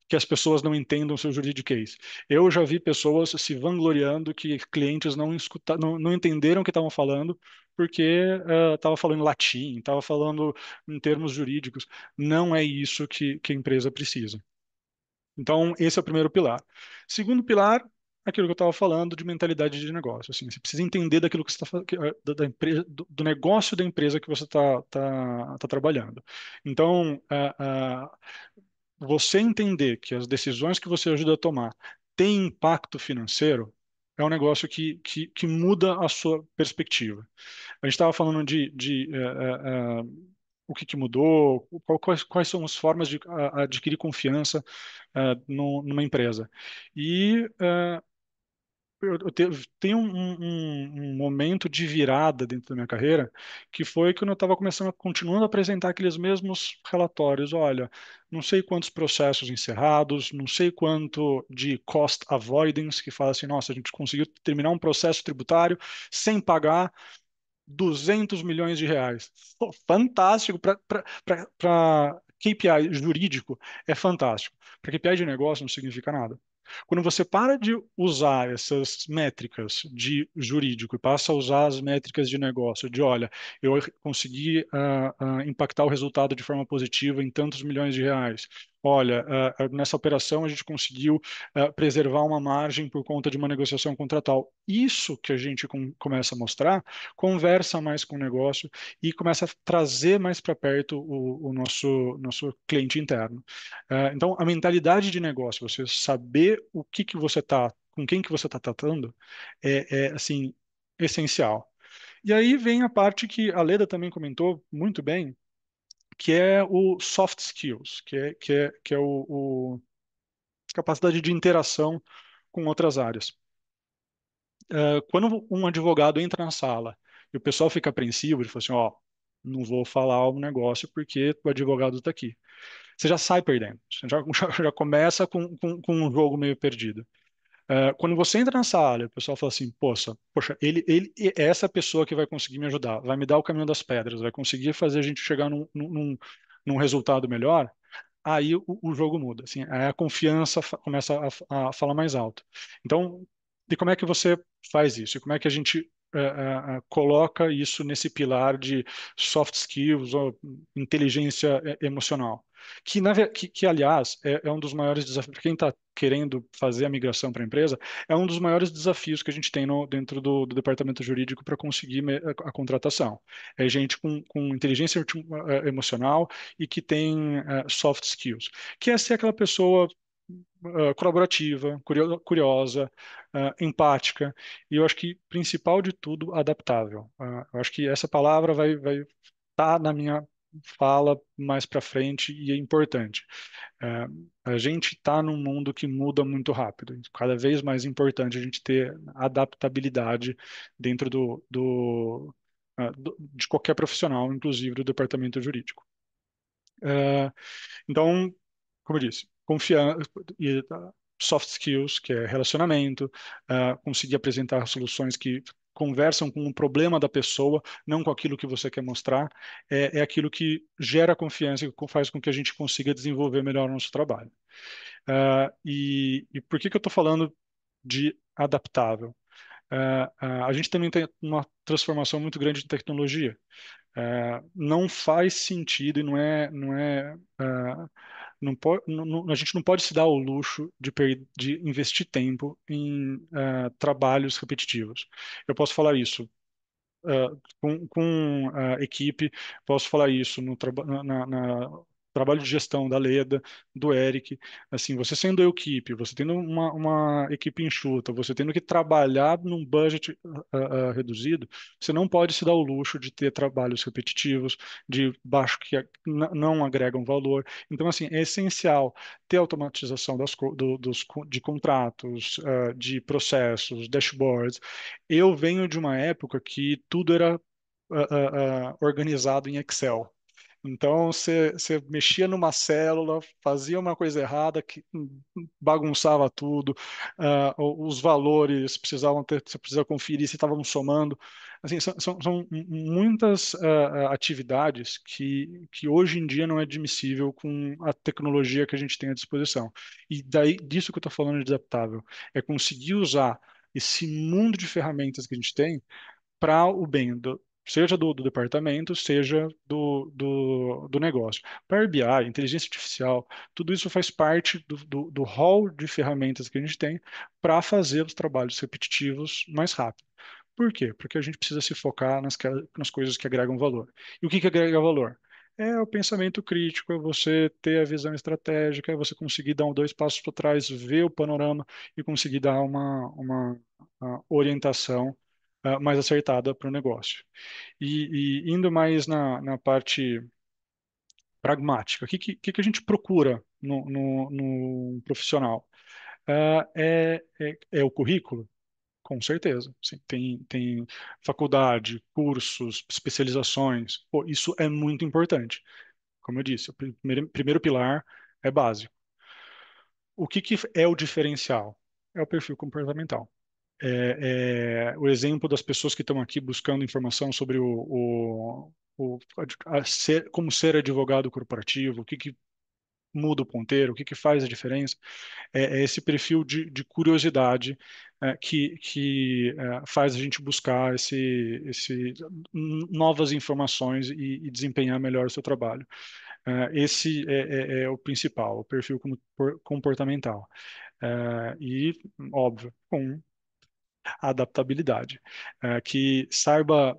E: que as pessoas não entendam o seu juridiquês. Eu já vi pessoas se vangloriando que clientes não entenderam o que estavam falando porque estava falando em latim, estava falando em termos jurídicos. Não é isso que a empresa precisa. Então, esse é o primeiro pilar. Segundo pilar, aquilo que eu estava falando de mentalidade de negócio. Assim, você precisa entender daquilo que você está da empresa, do negócio da empresa que você está trabalhando. Então, você entender que as decisões que você ajuda a tomar têm impacto financeiro é um negócio que muda a sua perspectiva. A gente estava falando o que mudou, quais são as formas de adquirir confiança numa empresa. E tenho um momento de virada dentro da minha carreira, que foi quando eu estava continuando a apresentar aqueles mesmos relatórios. Olha, não sei quantos processos encerrados, não sei quanto de cost avoidance, que fala assim, nossa, a gente conseguiu terminar um processo tributário sem pagar 200 milhões de reais. Pô, fantástico. Para KPI jurídico, é fantástico. Para KPI de negócio, não significa nada. Quando você para de usar essas métricas de jurídico e passa a usar as métricas de negócio, de olha, eu consegui impactar o resultado de forma positiva em tantos milhões de reais. Olha, nessa operação a gente conseguiu preservar uma margem por conta de uma negociação contratual. Isso que a gente começa a mostrar, conversa mais com o negócio e começa a trazer mais para perto o nosso cliente interno. Então, a mentalidade de negócio, você saber o que você está, com quem que você está tratando, é assim essencial. E aí vem a parte que a Leda também comentou muito bem, que é o soft skills, que é capacidade de interação com outras áreas. Quando um advogado entra na sala e o pessoal fica apreensivo, ele fala assim, ó, não vou falar o negócio porque o advogado está aqui. Você já sai perdendo. Você já começa com um jogo meio perdido. Quando você entra na sala, o pessoal fala assim, poxa, ele é essa pessoa que vai conseguir me ajudar, vai me dar o caminho das pedras, vai conseguir fazer a gente chegar num resultado melhor, aí o jogo muda, assim, aí a confiança começa a falar mais alto. Então, e como é que você faz isso? E como é que a gente coloca isso nesse pilar de soft skills ou inteligência emocional, aliás, é um dos maiores desafios, para quem está querendo fazer a migração para a empresa, é um dos maiores desafios que a gente tem dentro do departamento jurídico para conseguir a contratação. É gente com inteligência emocional e que tem soft skills, que é ser aquela pessoa colaborativa, curiosa, empática, e eu acho que, principal de tudo, adaptável. Eu acho que essa palavra vai estar na minha fala mais para frente e é importante. É, a gente está num mundo que muda muito rápido. Cada vez mais importante a gente ter adaptabilidade dentro de qualquer profissional, inclusive do departamento jurídico. Então, como eu disse, confiança e soft skills, que é relacionamento, conseguir apresentar soluções que conversam com o problema da pessoa, não com aquilo que você quer mostrar, é aquilo que gera confiança e faz com que a gente consiga desenvolver melhor o nosso trabalho. E por que eu estou falando de adaptável? A gente também tem uma transformação muito grande de tecnologia. Não faz sentido e a gente não pode se dar ao luxo de investir tempo em trabalhos repetitivos. Eu posso falar isso com a equipe, posso falar isso na trabalho de gestão da Leda, do Eric, assim, você sendo equipe, você tendo uma equipe enxuta, você tendo que trabalhar num budget reduzido, você não pode se dar o luxo de ter trabalhos repetitivos, de baixo que não agregam valor. Então, assim, é essencial ter automatização de contratos, de processos, dashboards. Eu venho de uma época que tudo era organizado em Excel. Então, você mexia numa célula, fazia uma coisa errada, que bagunçava tudo, os valores você precisa conferir se estavam somando. Assim, são muitas atividades que hoje em dia não é admissível com a tecnologia que a gente tem à disposição. E daí, disso que eu estou falando de adaptável, é conseguir usar esse mundo de ferramentas que a gente tem para o bem seja do departamento, seja do negócio. Power BI, inteligência artificial, tudo isso faz parte do hall de ferramentas que a gente tem para fazer os trabalhos repetitivos mais rápido. Por quê? Porque a gente precisa se focar nas coisas que agregam valor. E o que agrega valor? É o pensamento crítico, é você ter a visão estratégica, é você conseguir dar dois passos para trás, ver o panorama e conseguir dar uma orientação mais acertada para o negócio. E indo mais na parte pragmática, o que a gente procura no profissional? É o currículo? Com certeza. Sim, tem faculdade, cursos, especializações. Pô, isso é muito importante. Como eu disse, o primeiro pilar é básico. O que é o diferencial? É o perfil comportamental. O exemplo das pessoas que estão aqui buscando informação sobre como ser advogado corporativo, o que muda o ponteiro, o que faz a diferença, é esse perfil de curiosidade que faz a gente buscar novas informações e desempenhar melhor o seu trabalho. Esse é o principal, o perfil comportamental. E, óbvio, com adaptabilidade. Que saiba,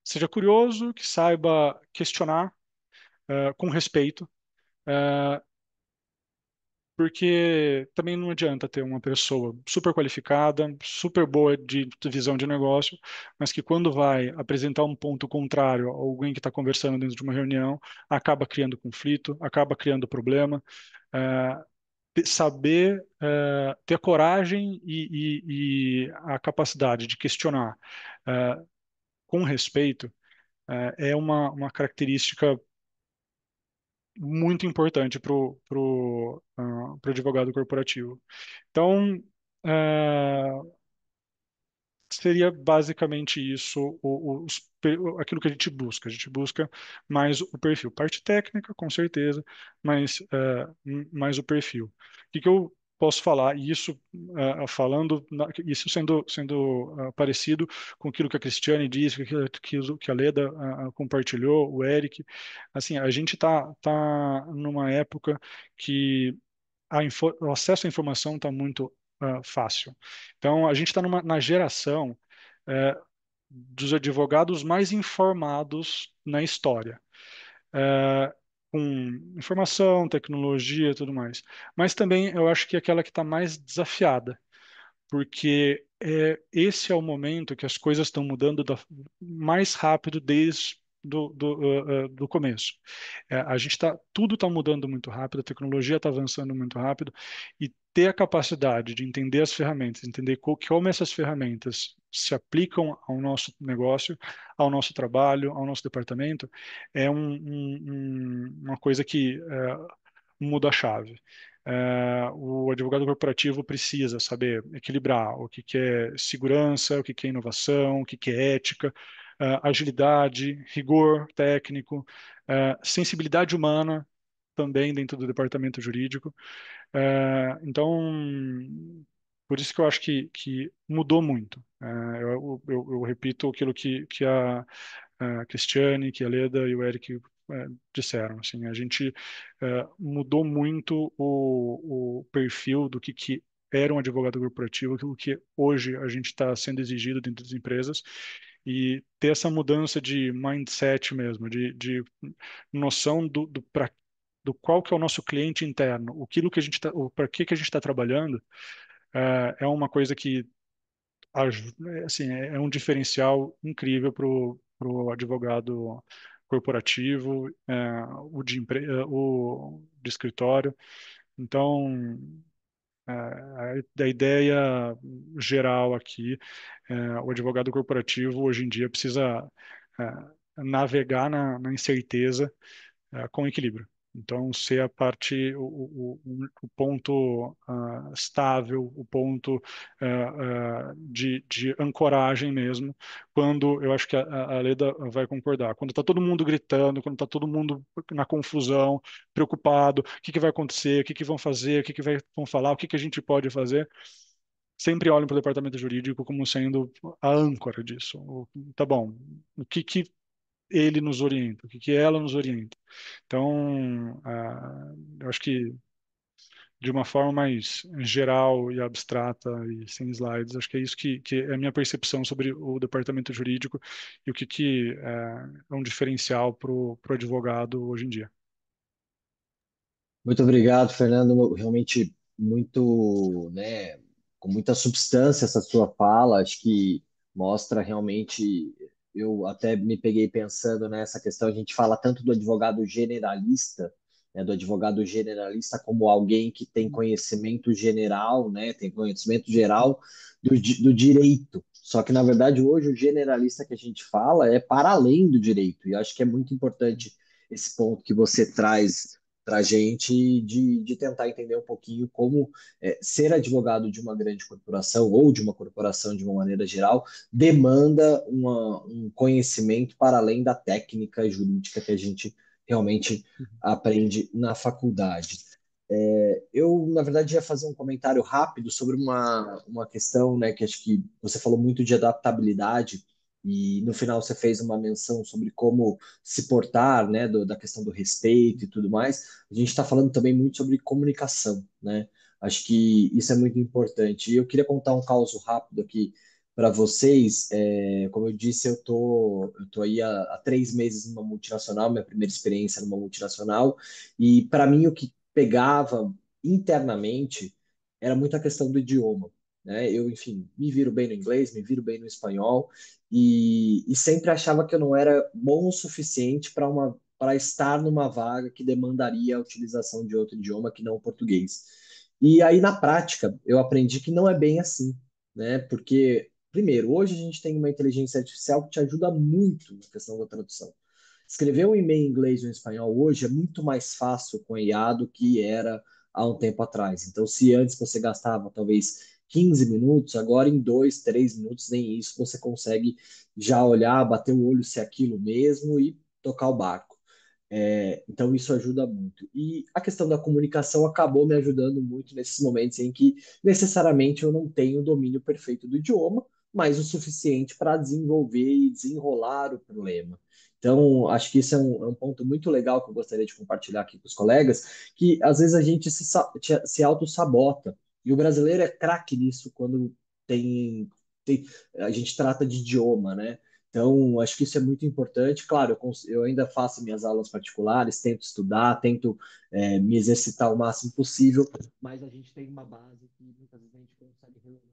E: seja curioso, que saiba questionar com respeito, eh, porque também não adianta ter uma pessoa super qualificada, super boa de visão de negócio, mas que quando vai apresentar um ponto contrário a alguém que está conversando dentro de uma reunião, acaba criando conflito, acaba criando problema. eh, Saber ter a coragem e a capacidade de questionar com respeito é uma característica muito importante para pro advogado corporativo. Então, seria basicamente isso aquilo que a gente busca. A gente busca mais o perfil. Parte técnica, com certeza, mas mais o perfil. O que eu posso falar, e isso isso sendo parecido com aquilo que a Cristiane disse, que a Leda compartilhou, o Eric, assim, a gente tá numa época que o acesso à informação está muito fácil. Então, a gente está na geração eh, dos advogados mais informados na história, eh, com informação, tecnologia e tudo mais. Mas também eu acho que é aquela que está mais desafiada, porque esse é o momento que as coisas estão mudando mais rápido desde do começo. Tudo está mudando muito rápido, a tecnologia está avançando muito rápido, e ter a capacidade de entender as ferramentas, entender como essas ferramentas se aplicam ao nosso negócio, ao nosso trabalho, ao nosso departamento, é uma coisa que muda a chave. O advogado corporativo precisa saber equilibrar o que que é segurança, o que que é inovação, o que que é ética, agilidade, rigor técnico, sensibilidade humana também dentro do departamento jurídico. Então, por isso que eu acho que mudou muito. Eu repito aquilo que a Cristiane, que a Leda e o Eric disseram. Assim, a gente mudou muito o perfil do que era um advogado corporativo, aquilo que hoje a gente está sendo exigido dentro das empresas, e ter essa mudança de mindset mesmo, de noção do qual que é o nosso cliente interno, aquilo que a gente para que a gente está trabalhando, é uma coisa que assim, é um diferencial incrível para o advogado corporativo, o de escritório. Então, a ideia geral aqui, o advogado corporativo hoje em dia precisa navegar na incerteza com equilíbrio. Então, ser a parte, o ponto estável, o ponto de ancoragem mesmo, quando eu acho que a Leda vai concordar. Quando está todo mundo gritando, quando está todo mundo na confusão, preocupado, o que que vai acontecer, o que que vão fazer, o que que vão falar, o que que a gente pode fazer, sempre olham para o departamento jurídico como sendo a âncora disso. Tá bom, o que ele nos orienta, o que ela nos orienta. Então, eu acho que de uma forma mais geral e abstrata e sem slides, acho que é isso que é a minha percepção sobre o departamento jurídico e o que é um diferencial para o advogado hoje em dia.
B: Muito obrigado, Fernando. Realmente muito, né, com muita substância essa sua fala. Acho que mostra realmente. Eu até me peguei pensando nessa questão. A gente fala tanto do advogado generalista, né, do advogado generalista como alguém que tem conhecimento general, né, tem conhecimento geral do direito. Só que, na verdade, hoje o generalista que a gente fala é para além do direito. E acho que é muito importante esse ponto que você traz para a gente de tentar entender um pouquinho como ser advogado de uma grande corporação ou de uma corporação de uma maneira geral demanda um conhecimento para além da técnica jurídica que a gente realmente aprende na faculdade. Eu, na verdade, ia fazer um comentário rápido sobre uma questão, né, que acho que você falou muito de adaptabilidade, e no final você fez uma menção sobre como se portar, né, da questão do respeito e tudo mais. A gente está falando também muito sobre comunicação, né? Acho que isso é muito importante. E eu queria contar um caso rápido aqui para vocês. Como eu disse, eu tô aí há 3 meses numa multinacional, minha primeira experiência numa multinacional, e para mim o que pegava internamente era muito a questão do idioma. Né? Eu, enfim, me viro bem no inglês, me viro bem no espanhol, e sempre achava que eu não era bom o suficiente para estar numa vaga que demandaria a utilização de outro idioma que não o português. E aí, na prática, eu aprendi que não é bem assim, né? Porque, primeiro, hoje a gente tem uma inteligência artificial que te ajuda muito na questão da tradução. Escrever um e-mail em inglês ou em espanhol hoje é muito mais fácil com a IA do que era há um tempo atrás. Então, se antes você gastava talvez 15 minutos, agora em 2, 3 minutos, nem isso, você consegue já olhar, bater o olho se é aquilo mesmo e tocar o barco. Então, isso ajuda muito. E a questão da comunicação acabou me ajudando muito nesses momentos em que necessariamente eu não tenho o domínio perfeito do idioma, mas o suficiente para desenvolver e desenrolar o problema. Então, acho que isso é um ponto muito legal que eu gostaria de compartilhar aqui com os colegas, que às vezes a gente se auto-sabota. E o brasileiro é craque nisso quando tem, a gente trata de idioma, né? Então, acho que isso é muito importante. Claro, eu ainda faço minhas aulas particulares, tento estudar, tento me exercitar o máximo possível, mas a gente tem uma base que muitas vezes a gente consegue resolver.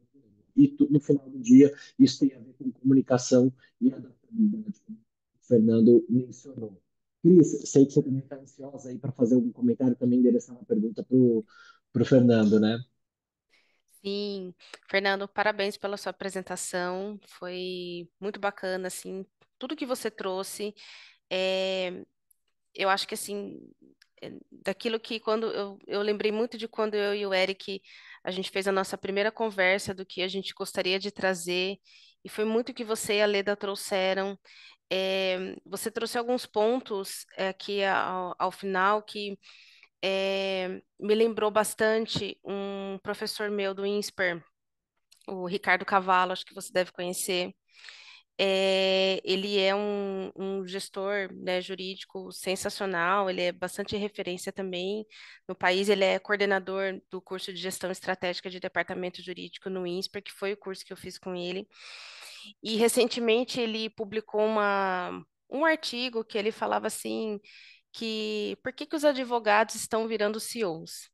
B: E no final do dia, isso tem a ver com comunicação e adaptabilidade, como o Fernando mencionou. Cris, sei que você também está ansiosa aí para fazer algum comentário, também endereçar uma pergunta para o Fernando, né?
A: Sim, Fernando, parabéns pela sua apresentação. Foi muito bacana, assim, tudo que você trouxe. É, eu acho que assim, daquilo que quando eu lembrei muito de quando eu e o Eric a gente fez a nossa primeira conversa do que a gente gostaria de trazer, e foi muito o que você e a Leda trouxeram. Você trouxe alguns pontos aqui ao final que me lembrou bastante um professor meu do INSPER, o Ricardo Cavallo, acho que você deve conhecer. Ele é um gestor, né, jurídico sensacional, ele é bastante referência também no país, ele é coordenador do curso de Gestão Estratégica de Departamento Jurídico no INSPER, que foi o curso que eu fiz com ele, e recentemente ele publicou um artigo que ele falava assim, que por que que os advogados estão virando CEOs,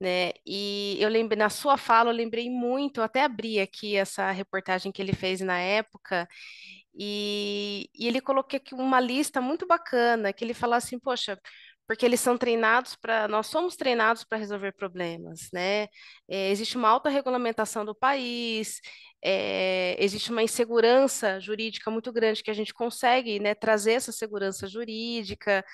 A: né? E eu lembrei, na sua fala, eu lembrei muito, eu até abri aqui essa reportagem que ele fez na época, e ele colocou aqui uma lista muito bacana, que ele fala assim, poxa, porque eles são treinados para, nós somos treinados para resolver problemas, né? Existe uma alta regulamentação do país, existe uma insegurança jurídica muito grande que a gente consegue, né, trazer essa segurança jurídica,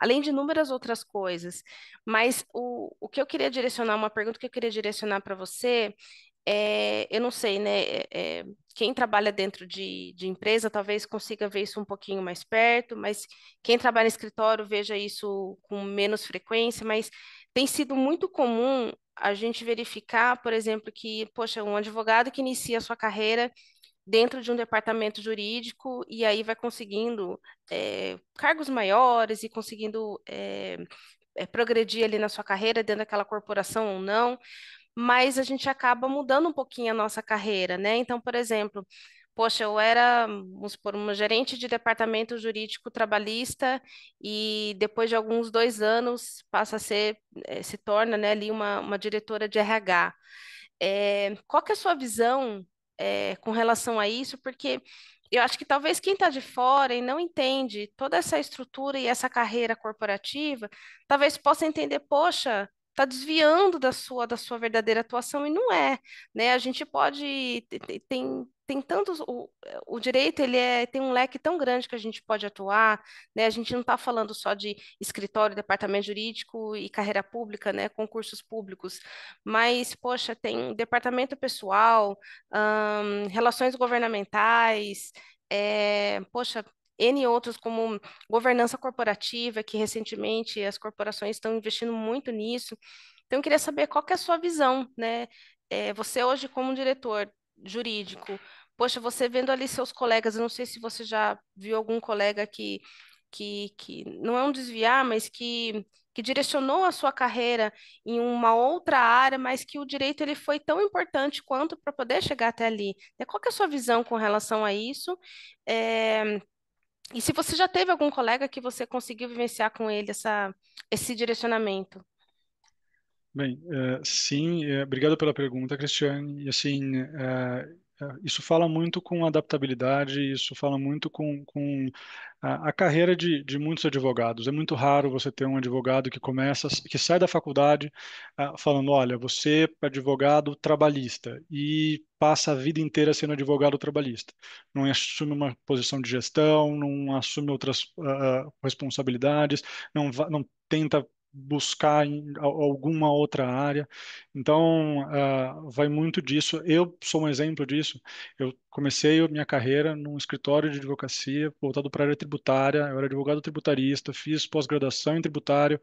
A: além de inúmeras outras coisas. Mas o que eu queria direcionar, uma pergunta que eu queria direcionar para você eu não sei, né? Quem trabalha dentro de empresa talvez consiga ver isso um pouquinho mais perto, mas quem trabalha em escritório veja isso com menos frequência, mas tem sido muito comum a gente verificar, por exemplo, que, poxa, um advogado que inicia a sua carreira dentro de um departamento jurídico e aí vai conseguindo cargos maiores e conseguindo progredir ali na sua carreira dentro daquela corporação ou não, mas a gente acaba mudando um pouquinho a nossa carreira, né? Então, por exemplo, poxa, eu era, vamos supor, uma gerente de departamento jurídico trabalhista e depois de alguns 2 anos passa a ser, se torna, né, ali uma diretora de RH. Qual que é a sua visão, com relação a isso? Porque eu acho que talvez quem está de fora e não entende toda essa estrutura e essa carreira corporativa, talvez possa entender, poxa, está desviando da sua verdadeira atuação e não é, né? A gente pode tem tantos o direito tem um leque tão grande que a gente pode atuar, né? A gente não está falando só de escritório, departamento jurídico e carreira pública, né? Concursos públicos, mas poxa, tem departamento pessoal, relações governamentais, poxa, N outros como governança corporativa, que recentemente as corporações estão investindo muito nisso. Então, eu queria saber qual que é a sua visão, né? Você hoje como diretor jurídico, poxa, você vendo ali seus colegas, eu não sei se você já viu algum colega que não é um desviar, mas que direcionou a sua carreira em uma outra área, mas que o direito ele foi tão importante quanto para poder chegar até ali. Qual que é a sua visão com relação a isso? É, e se você já teve algum colega que você conseguiu vivenciar com ele esse direcionamento?
E: Bem, sim, obrigado pela pergunta, Cristiane. E assim, isso fala muito com adaptabilidade, isso fala muito com a carreira de muitos advogados. É muito raro você ter um advogado que começa, que sai da faculdade, falando, olha, você é advogado trabalhista e passa a vida inteira sendo advogado trabalhista. Não assume uma posição de gestão, não assume outras responsabilidades, não tenta buscar em alguma outra área. Então, vai muito disso. Eu sou um exemplo disso. Eu comecei a minha carreira num escritório de advocacia voltado para a área tributária. Eu era advogado tributarista, fiz pós-graduação em tributário.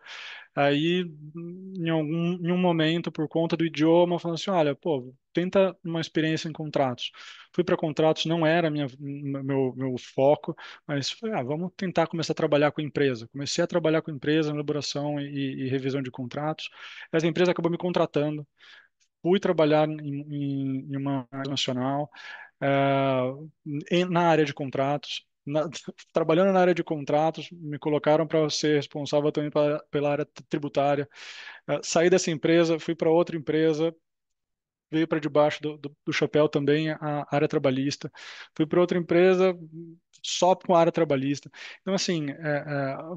E: Aí, em um momento, por conta do idioma, falando assim, olha, pô, tenta uma experiência em contratos. Fui para contratos, não era meu foco, mas falei, vamos tentar começar a trabalhar com empresa. Comecei a trabalhar com empresa, na elaboração e revisão de contratos. Essa empresa acabou me contratando. Fui trabalhar em uma nacional, na área de contratos. Trabalhando na área de contratos, me colocaram para ser responsável também pela área tributária. Saí dessa empresa, fui para outra empresa, veio para debaixo do chapéu também a área trabalhista. Fui para outra empresa só com a área trabalhista. Então, assim,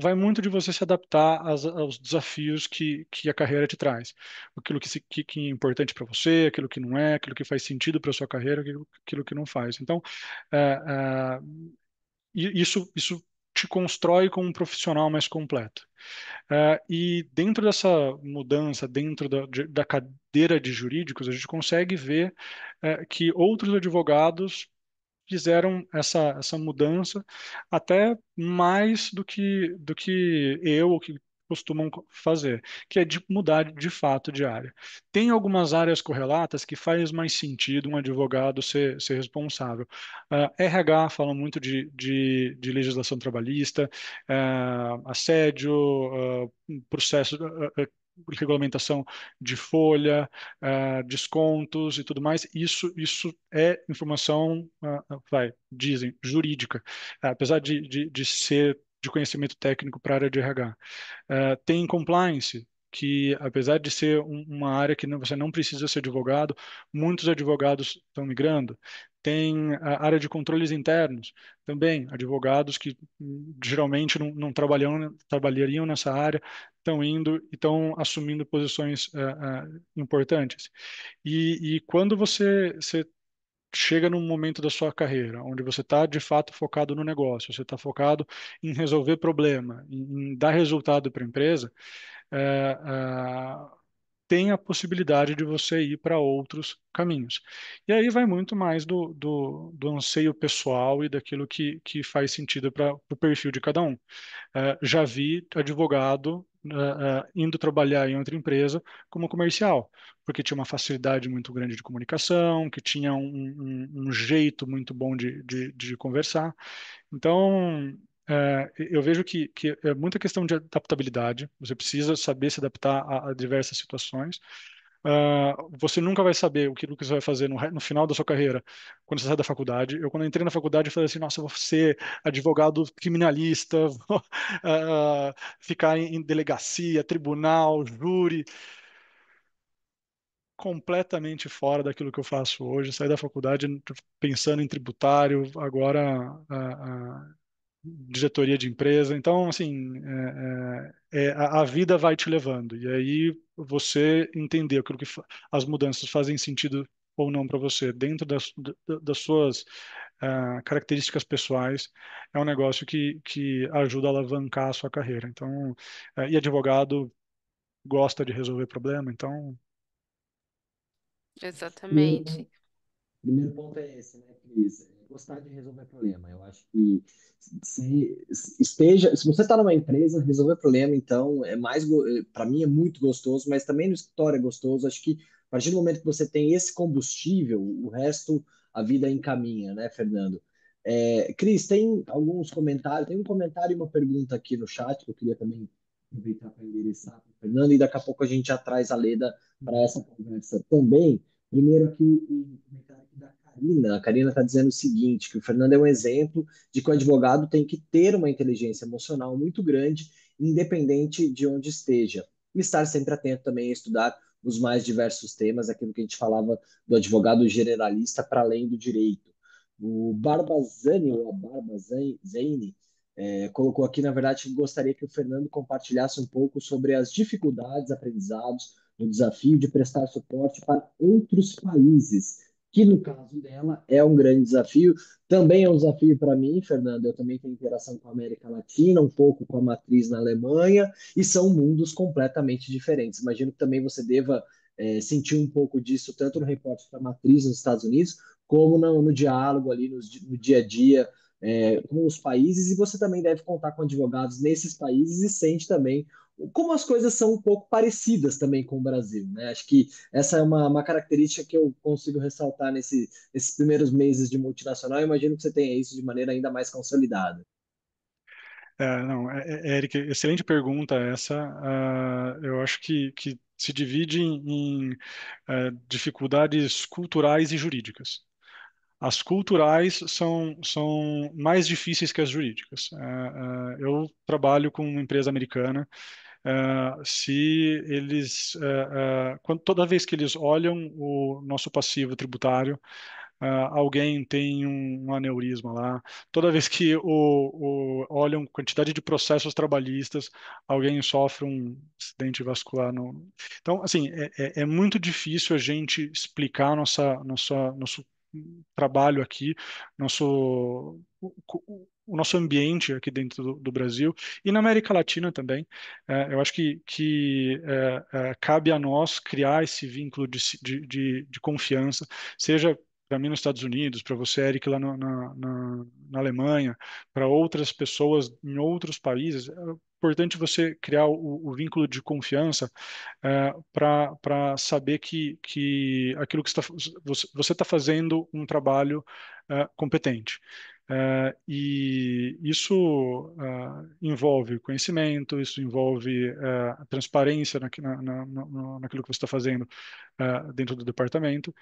E: vai muito de você se adaptar aos desafios que a carreira te traz. Aquilo que é importante para você, aquilo que não é, aquilo que faz sentido para sua carreira, aquilo que não faz. Então, é, é, isso te constrói como um profissional mais completo. E dentro dessa mudança, dentro da cadeira de jurídicos, a gente consegue ver que outros advogados fizeram essa mudança até mais do que eu, o que costumam fazer, que é de mudar de fato de área. Tem algumas áreas correlatas que faz mais sentido um advogado ser responsável. RH fala muito de legislação trabalhista, assédio, processo, regulamentação de folha, descontos e tudo mais. Isso é informação, dizem, jurídica, apesar de ser de conhecimento técnico para a área de RH. Tem compliance, que apesar de ser uma área que você não precisa ser advogado, muitos advogados estão migrando. Tem a área de controles internos, também advogados que geralmente não trabalhariam nessa área, estão indo e estão assumindo posições importantes. E quando você chega num momento da sua carreira onde você está de fato focado no negócio, você está focado em resolver problema, em dar resultado para a empresa, é, é, tem a possibilidade de você ir para outros caminhos. E aí vai muito mais do anseio pessoal e daquilo que faz sentido para o perfil de cada um. Já vi advogado indo trabalhar em outra empresa como comercial, porque tinha uma facilidade muito grande de comunicação, que tinha um jeito muito bom de conversar. Então, eu vejo que é muita questão de adaptabilidade. Você precisa saber se adaptar a diversas situações. Você nunca vai saber o que você vai fazer no final da sua carreira, quando você sai da faculdade. Eu, quando entrei na faculdade, eu falei assim: nossa, eu vou ser advogado criminalista, vou ficar em delegacia, tribunal, júri. Completamente fora daquilo que eu faço hoje. Saí da faculdade pensando em tributário, agora diretoria de empresa. Então, assim, a vida vai te levando. E aí você entender aquilo as mudanças fazem sentido ou não para você, dentro das suas características pessoais, é um negócio que ajuda a alavancar a sua carreira. Então, e advogado gosta de resolver problema, então.
A: Exatamente.
B: Primeiro ponto é esse, né, Cris? Gostar de resolver problema. Eu acho que se você está numa empresa, resolver problema, então, para mim é muito gostoso, mas também no escritório é gostoso. Acho que a partir do momento que você tem esse combustível, o resto a vida encaminha, né, Fernando? Cris, tem alguns comentários, tem um comentário e uma pergunta aqui no chat que eu queria também aproveitar para endereçar para o Fernando, e daqui a pouco a gente já traz a Leda para essa conversa também. Primeiro aqui o comentário da Karina. A Karina está dizendo o seguinte, que o Fernando é um exemplo de que o advogado tem que ter uma inteligência emocional muito grande, independente de onde esteja. E estar sempre atento também a estudar os mais diversos temas, aquilo que a gente falava do advogado generalista para além do direito. O Barbazani, ou a Barbazani, colocou aqui, na verdade, que gostaria que o Fernando compartilhasse um pouco sobre as dificuldades, aprendizados, o desafio de prestar suporte para outros países, que no caso dela é um grande desafio. Também é um desafio para mim, Fernando. Eu também tenho interação com a América Latina, um pouco com a matriz na Alemanha, e são mundos completamente diferentes. Imagino que também você deva sentir um pouco disso, tanto no reporte para a matriz nos Estados Unidos, como no diálogo ali no dia a dia com os países, e você também deve contar com advogados nesses países e sente também como as coisas são um pouco parecidas também com o Brasil, né? Acho que essa é uma característica que eu consigo ressaltar nesses primeiros meses de multinacional. Eu imagino que você tenha isso de maneira ainda mais consolidada.
E: Não, Eric, excelente pergunta essa. Eu acho que se divide em dificuldades culturais e jurídicas. As culturais são mais difíceis que as jurídicas. Eu trabalho com uma empresa americana. Se eles, toda vez que eles olham o nosso passivo tributário, alguém tem um aneurisma lá. Toda vez que olham quantidade de processos trabalhistas, alguém sofre um acidente vascular. Então, assim, é muito difícil a gente explicar nosso trabalho aqui, o nosso ambiente aqui dentro do Brasil e na América Latina também. Eu acho que cabe a nós criar esse vínculo de confiança, seja para mim nos Estados Unidos, para você, Eric, lá na Alemanha, para outras pessoas em outros países. É importante você criar o vínculo de confiança para saber que aquilo que você está fazendo um trabalho competente. E isso envolve conhecimento, isso envolve transparência naquilo que você está fazendo dentro do departamento.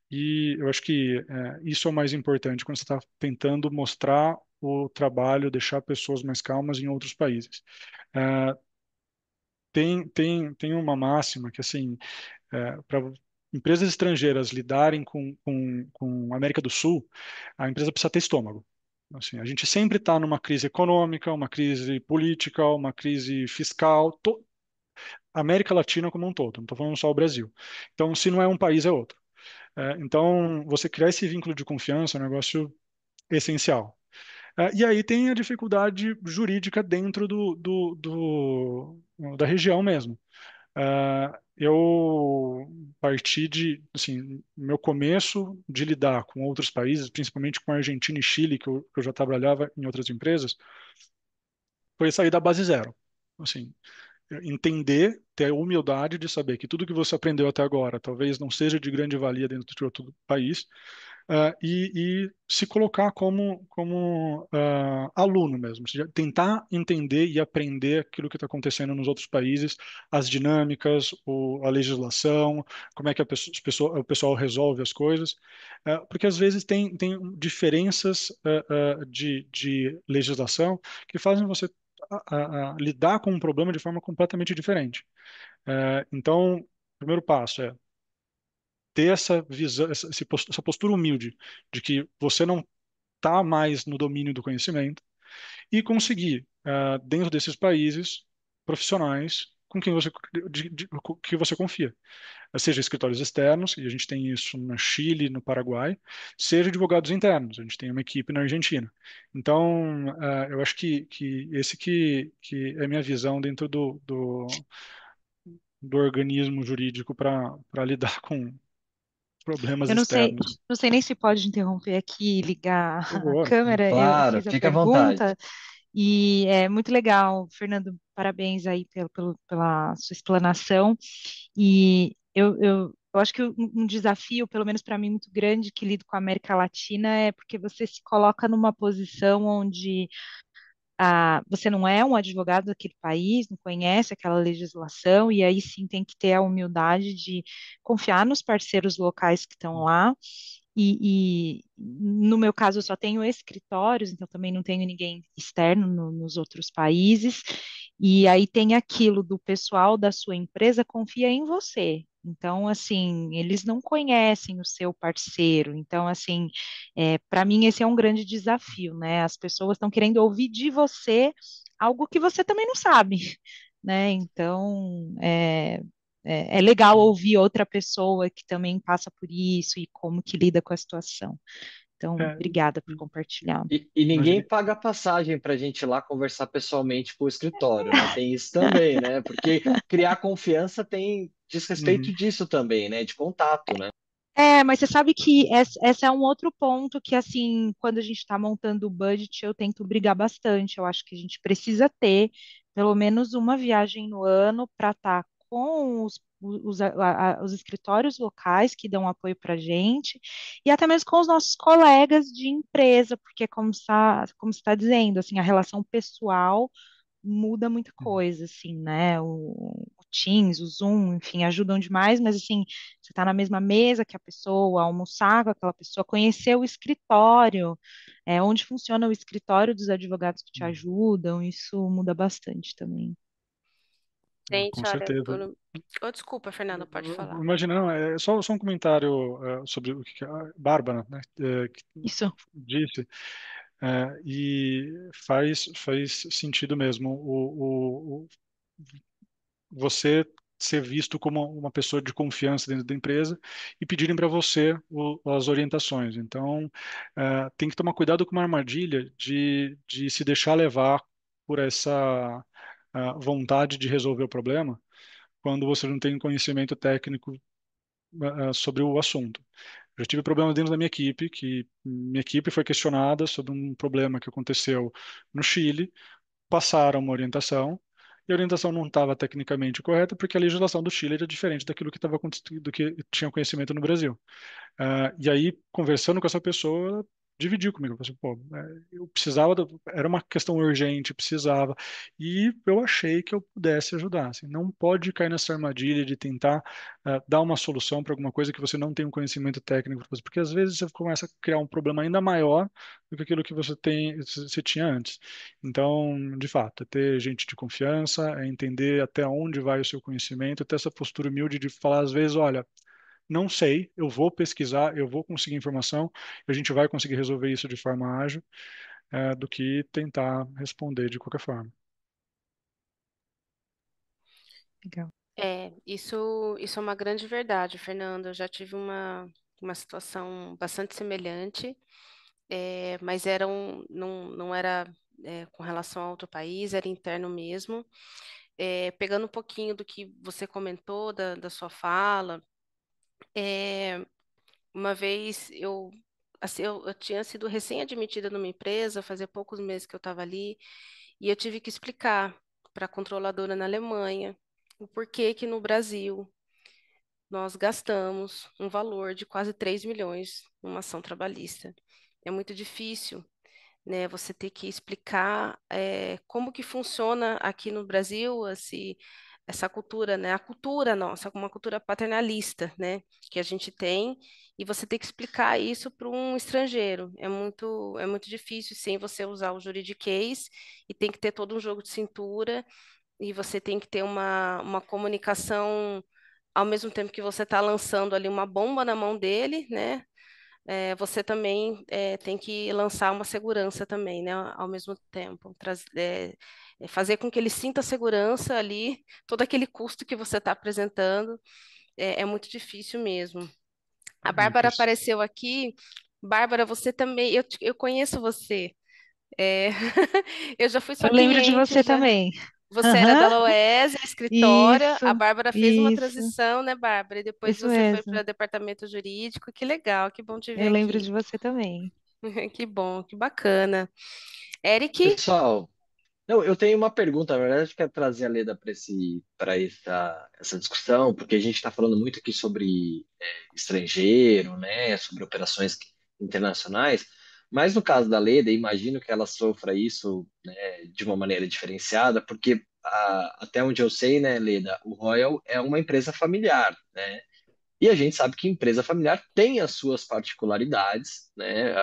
E: E eu acho que isso é o mais importante quando você está tentando mostrar o trabalho, deixar pessoas mais calmas em outros países. Uh, tem uma máxima que, assim, para empresas estrangeiras lidarem com a América do Sul, a empresa precisa ter estômago. Assim, a gente sempre está numa crise econômica, uma crise política, uma crise fiscal, América Latina como um todo, não estou falando só o Brasil. Então, se não é um país, é outro. Então, você criar esse vínculo de confiança é um negócio essencial. E aí tem a dificuldade jurídica dentro da região mesmo. Eu parti assim, meu começo de lidar com outros países, principalmente com a Argentina e Chile, que eu já trabalhava em outras empresas, foi sair da base zero. Assim, entender, ter a humildade de saber que tudo que você aprendeu até agora talvez não seja de grande valia dentro de outro país, e se colocar como aluno mesmo, ou seja, tentar entender e aprender aquilo que está acontecendo nos outros países, as dinâmicas, a legislação, como é que o pessoal resolve as coisas, porque às vezes tem diferenças de legislação que fazem você lidar com um problema de forma completamente diferente. Então, o primeiro passo é ter essa visão, essa postura humilde de que você não está mais no domínio do conhecimento e conseguir, dentro desses países, profissionais com quem que você confia. Seja escritórios externos, e a gente tem isso no Chile, no Paraguai, seja advogados internos, a gente tem uma equipe na Argentina. Então, eu acho que esse que é a minha visão dentro do organismo jurídico para lidar com problemas
F: Eu não sei,
E: externos.
F: não sei nem se pode interromper aqui, ligar
E: Por
F: a
E: favor.
F: câmera. Eu
B: Claro,
F: fiz a
B: fica à vontade.
F: pergunta e é muito legal, Fernando. Parabéns aí pela sua explanação. E eu acho que um desafio, pelo menos para mim, muito grande que lido com a América Latina é porque você se coloca numa posição onde você não é um advogado daquele país, não conhece aquela legislação, e aí sim tem que ter a humildade de confiar nos parceiros locais que estão lá. No meu caso, eu só tenho escritórios, então também não tenho ninguém externo nos outros países. E aí tem aquilo do pessoal da sua empresa confia em você. Então, assim, eles não conhecem o seu parceiro. Então, assim, para mim esse é um grande desafio, né? As pessoas estão querendo ouvir de você algo que você também não sabe, né? Então, é legal ouvir outra pessoa que também passa por isso e como que lida com a situação. Então,
E: É,
F: obrigada por compartilhar.
B: E ninguém
E: imagine.
B: paga passagem para a gente ir lá conversar pessoalmente com o escritório, né? Tem isso também, né? Porque criar confiança diz respeito
E: Uhum.
B: disso também, né? De contato, né?
F: Mas você sabe que essa é um outro ponto que, assim, quando a gente está montando o budget, eu tento brigar bastante. Eu acho que a gente precisa ter pelo menos uma viagem no ano para estar com os escritórios locais que dão apoio para a gente e até mesmo com os nossos colegas de empresa, porque como está dizendo, assim, a relação pessoal muda muita
E: Uhum.
F: coisa, assim, né? O Teams, o Zoom, enfim, ajudam demais, mas assim, você está na mesma mesa que a pessoa, almoçar com aquela pessoa, conhecer o escritório, onde funciona o escritório dos advogados que te
E: Uhum.
F: ajudam, isso muda bastante também.
E: Com
A: Gente, olha,
E: certeza.
A: oh, desculpa, Fernanda, pode falar.
E: Imagina, não, é só um comentário sobre o que a Bárbara, né, que
F: Isso,
E: disse, e faz sentido mesmo você ser visto como uma pessoa de confiança dentro da empresa e pedirem para você as orientações. Então, tem que tomar cuidado com uma armadilha de se deixar levar por essa vontade de resolver o problema quando você não tem conhecimento técnico sobre o assunto. Eu já tive problemas dentro da minha equipe, que minha equipe foi questionada sobre um problema que aconteceu no Chile, passaram uma orientação, e a orientação não estava tecnicamente correta, porque a legislação do Chile era diferente daquilo que estava acontecendo, do que tinha conhecimento no Brasil. E aí, conversando com essa pessoa, ela dividiu comigo. Eu falei assim, pô, eu precisava, era uma questão urgente, precisava. E eu achei que eu pudesse ajudar. Assim, não pode cair nessa armadilha de tentar dar uma solução para alguma coisa que você não tem um conhecimento técnico, porque às vezes você começa a criar um problema ainda maior do que aquilo que você tinha antes. Então, de fato, é ter gente de confiança, é entender até onde vai o seu conhecimento, ter essa postura humilde de falar, às vezes, olha, não sei, eu vou pesquisar, eu vou conseguir informação, e a gente vai conseguir resolver isso de forma ágil, do que tentar responder de qualquer forma.
F: legal.
A: Isso é uma grande verdade, Fernando. Eu já tive uma situação bastante semelhante, mas não era com relação a outro país, era interno mesmo. Pegando um pouquinho do que você comentou da sua fala, é, uma vez assim, eu tinha sido recém-admitida numa empresa, fazia poucos meses que eu estava ali, e eu tive que explicar para a controladora na Alemanha o porquê que no Brasil nós gastamos um valor de quase 3 milhões numa ação trabalhista. É muito difícil, né, você ter que explicar como que funciona aqui no Brasil essa cultura, né, a cultura nossa, uma cultura paternalista, né, que a gente tem, e você tem que explicar isso para um estrangeiro. É muito difícil sem você usar o juridiquês e tem que ter todo um jogo de cintura e você tem que ter uma comunicação ao mesmo tempo que você está lançando ali uma bomba na mão dele, né? Você também tem que lançar uma segurança também, né? Ao mesmo tempo, fazer com que ele sinta segurança ali, todo aquele custo que você está apresentando, é muito difícil mesmo. A Bárbara apareceu aqui. Bárbara, você também, eu conheço você. É, eu já fui sua
F: Eu lembro de
A: cliente,
F: você
A: já.
F: também.
A: Você era da
F: Aham,
A: Loésia, escritória, a
F: isso,
A: Bárbara fez uma
F: isso,
A: transição, né, Bárbara? E depois
F: isso
A: você foi para
F: mesmo.
A: o departamento jurídico. Que legal, que bom te ver
F: Eu lembro
A: aqui.
F: de você também.
A: Que bom, que bacana. Eric?
B: Pessoal, não, eu tenho uma pergunta, na verdade, eu quero trazer a Leda para essa discussão, porque a gente está falando muito aqui sobre estrangeiro, né, sobre operações internacionais, mas no caso da Leda, imagino que ela sofra isso, né, de uma maneira diferenciada, porque até onde eu sei, né, Leda, o Royal é uma empresa familiar, né? E a gente sabe que empresa familiar tem as suas particularidades, né?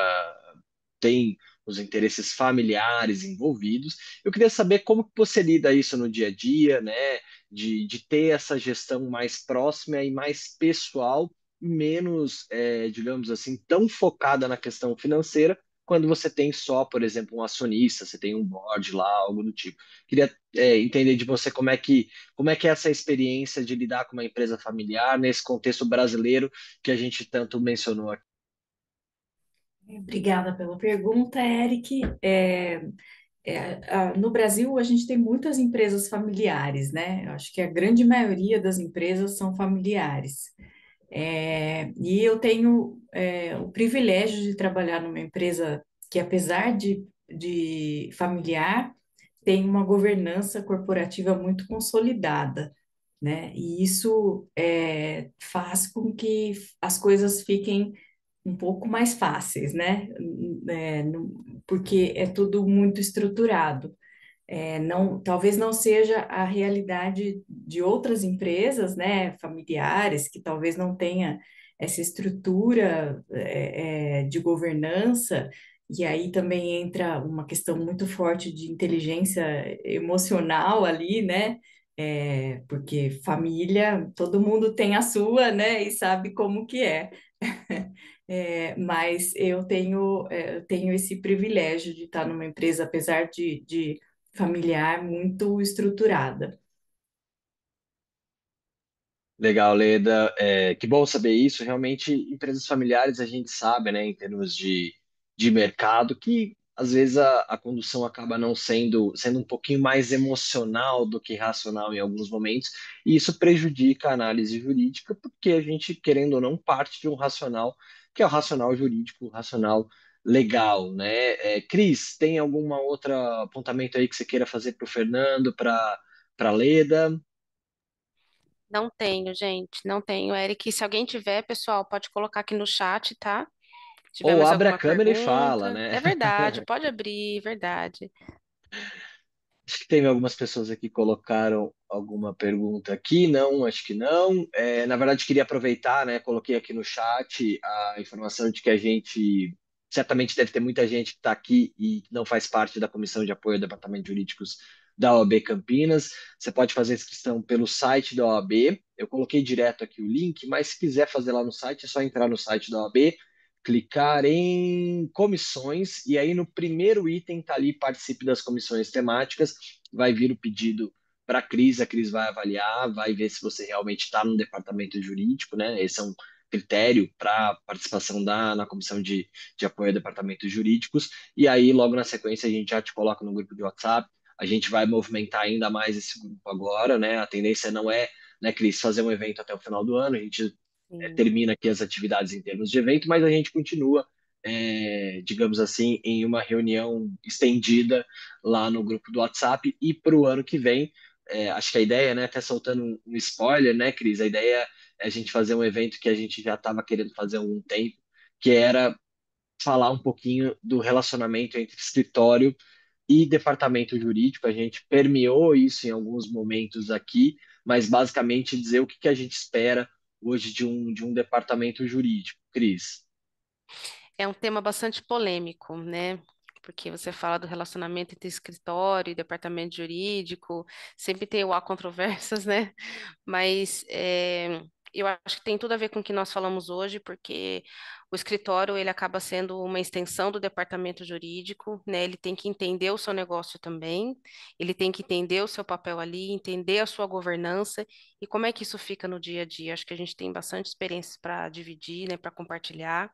B: Tem os interesses familiares envolvidos. Eu queria saber como que você lida isso no dia a dia, né? De ter essa gestão mais próxima e mais pessoal, menos, digamos assim, tão focada na questão financeira, quando você tem só, por exemplo, um acionista, você tem um board lá, algo do tipo. Queria, entender de você como é que é essa experiência de lidar com uma empresa familiar nesse contexto brasileiro que a gente tanto mencionou aqui.
D: Obrigada pela pergunta, Eric. No Brasil, a gente tem muitas empresas familiares, né? Eu acho que a grande maioria das empresas são familiares. E eu tenho, o privilégio de trabalhar numa empresa que, apesar de familiar, tem uma governança corporativa muito consolidada, né? E isso faz com que as coisas fiquem um pouco mais fáceis, né? Porque é tudo muito estruturado. Não, talvez não seja a realidade de outras empresas, né, familiares, que talvez não tenha essa estrutura, de governança, e aí também entra uma questão muito forte de inteligência emocional ali, né? Porque família, todo mundo tem a sua, né, e sabe como que é. Mas eu tenho esse privilégio de estar numa empresa, apesar de familiar, muito estruturada.
B: Legal, Leda. Que bom saber isso. Realmente, empresas familiares a gente sabe, né, em termos de mercado, que às vezes a condução acaba não sendo um pouquinho mais emocional do que racional em alguns momentos, e isso prejudica a análise jurídica, porque a gente, querendo ou não, parte de um racional, que é o racional jurídico, o racional legal, né? Cris, tem alguma outra apontamento aí que você queira fazer para o Fernando, para Leda?
A: Não tenho, gente, não tenho. Eric, se alguém tiver, pessoal, pode colocar aqui no chat, tá? Se tiver
B: Ou
A: mais
B: abre a
A: alguma
B: câmera e fala,
A: pergunta.
B: né?
A: É verdade, pode abrir, verdade.
B: Acho que tem algumas pessoas aqui que colocaram alguma pergunta aqui. Não, acho que não. Na verdade, queria aproveitar, né? Coloquei aqui no chat a informação de que a gente certamente deve ter muita gente que está aqui e que não faz parte da comissão de apoio ao departamento de jurídicos da OAB Campinas. Você pode fazer a inscrição pelo site da OAB. Eu coloquei direto aqui o link, mas se quiser fazer lá no site, é só entrar no site da OAB, clicar em comissões, e aí no primeiro item está ali participe das comissões temáticas, vai vir o pedido para a Cris vai avaliar, vai ver se você realmente está no departamento jurídico, né? Esse é um critério para participação na comissão de apoio a departamentos jurídicos, e aí logo na sequência a gente já te coloca no grupo de WhatsApp, a gente vai movimentar ainda mais esse grupo agora, né? A tendência não é, né, Cris, fazer um evento até o final do ano, a gente
A: Sim.
B: termina aqui as atividades em termos de evento, mas a gente continua, digamos assim, em uma reunião estendida lá no grupo do WhatsApp, e para o ano que vem, acho que a ideia, né, até soltando um spoiler, né, Cris, a ideia é a gente fazer um evento que a gente já estava querendo fazer há algum tempo, que era falar um pouquinho do relacionamento entre escritório e departamento jurídico. A gente permeou isso em alguns momentos aqui, mas basicamente dizer o que que a gente espera hoje de um departamento jurídico. Cris.
A: É um tema bastante polêmico, né? Porque você fala do relacionamento entre escritório e departamento jurídico, sempre tem o há controvérsias, né? Mas eu acho que tem tudo a ver com o que nós falamos hoje, porque o escritório ele acaba sendo uma extensão do departamento jurídico, né? Ele tem que entender o seu negócio também, ele tem que entender o seu papel ali, entender a sua governança e como é que isso fica no dia a dia. Acho que a gente tem bastante experiências para dividir, né? Para compartilhar.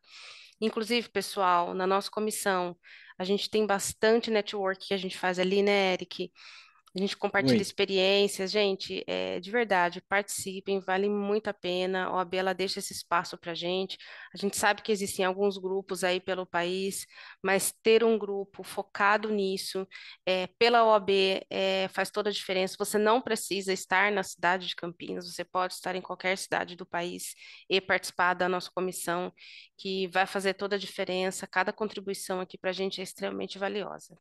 A: Inclusive, pessoal, na nossa comissão, a gente tem bastante network que a gente faz ali, né, Eric? A gente compartilha
B: Muito.
A: experiências, gente, de verdade, participem, vale muito a pena. A OAB, ela deixa esse espaço para a gente. A gente sabe que existem alguns grupos aí pelo país, mas ter um grupo focado nisso, pela OAB, faz toda a diferença. Você não precisa estar na cidade de Campinas, você pode estar em qualquer cidade do país e participar da nossa comissão, que vai fazer toda a diferença. Cada contribuição aqui para a gente é extremamente valiosa.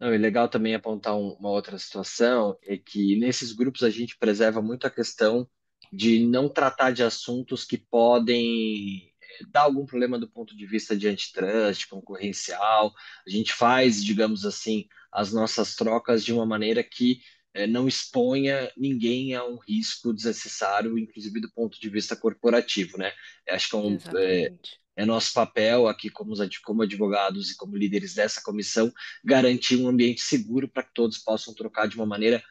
B: Não, e legal também apontar uma outra situação, é que nesses grupos a gente preserva muito a questão de não tratar de assuntos que podem dar algum problema do ponto de vista de antitrust, concorrencial. A gente faz, digamos assim, as nossas trocas de uma maneira que não exponha ninguém a um risco desnecessário, inclusive do ponto de vista corporativo, né? Acho que
A: Exatamente.
B: é nosso papel aqui como advogados e como líderes dessa comissão garantir um ambiente seguro para que todos possam trocar de uma maneira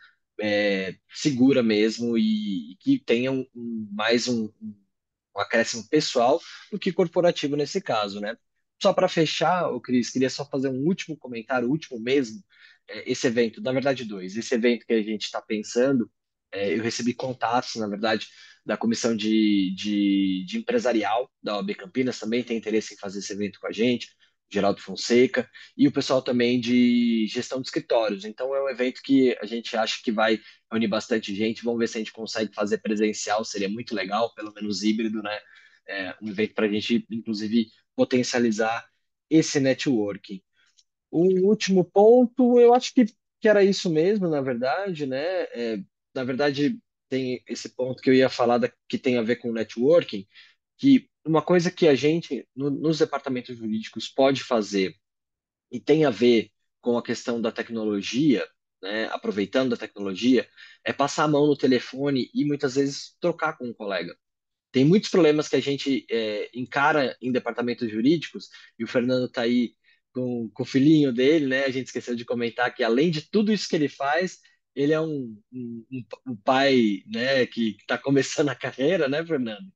B: segura mesmo e que tenham mais um acréscimo pessoal do que corporativo nesse caso, né? Só para fechar, o Cris, queria só fazer um último comentário, último mesmo, esse evento, na verdade dois, esse evento que a gente está pensando, eu recebi contatos, na verdade, da comissão de empresarial da OAB Campinas, também tem interesse em fazer esse evento com a gente, Geraldo Fonseca, e o pessoal também de gestão de escritórios. Então é um evento que a gente acha que vai reunir bastante gente. Vamos ver se a gente consegue fazer presencial, seria muito legal, pelo menos híbrido, né? Um evento para a gente, inclusive, potencializar esse networking. O último ponto, eu acho que era isso mesmo, na verdade, né? Na verdade, tem esse ponto que eu ia falar que tem a ver com networking, que uma coisa que a gente, nos departamentos jurídicos, pode fazer e tem a ver com a questão da tecnologia, né, aproveitando a tecnologia, é passar a mão no telefone e muitas vezes trocar com um colega. Tem muitos problemas que a gente encara em departamentos jurídicos, e o Fernando está aí com o filhinho dele, né? A gente esqueceu de comentar que, além de tudo isso que ele faz, ele é um pai, né, que está começando a carreira, né, Fernando?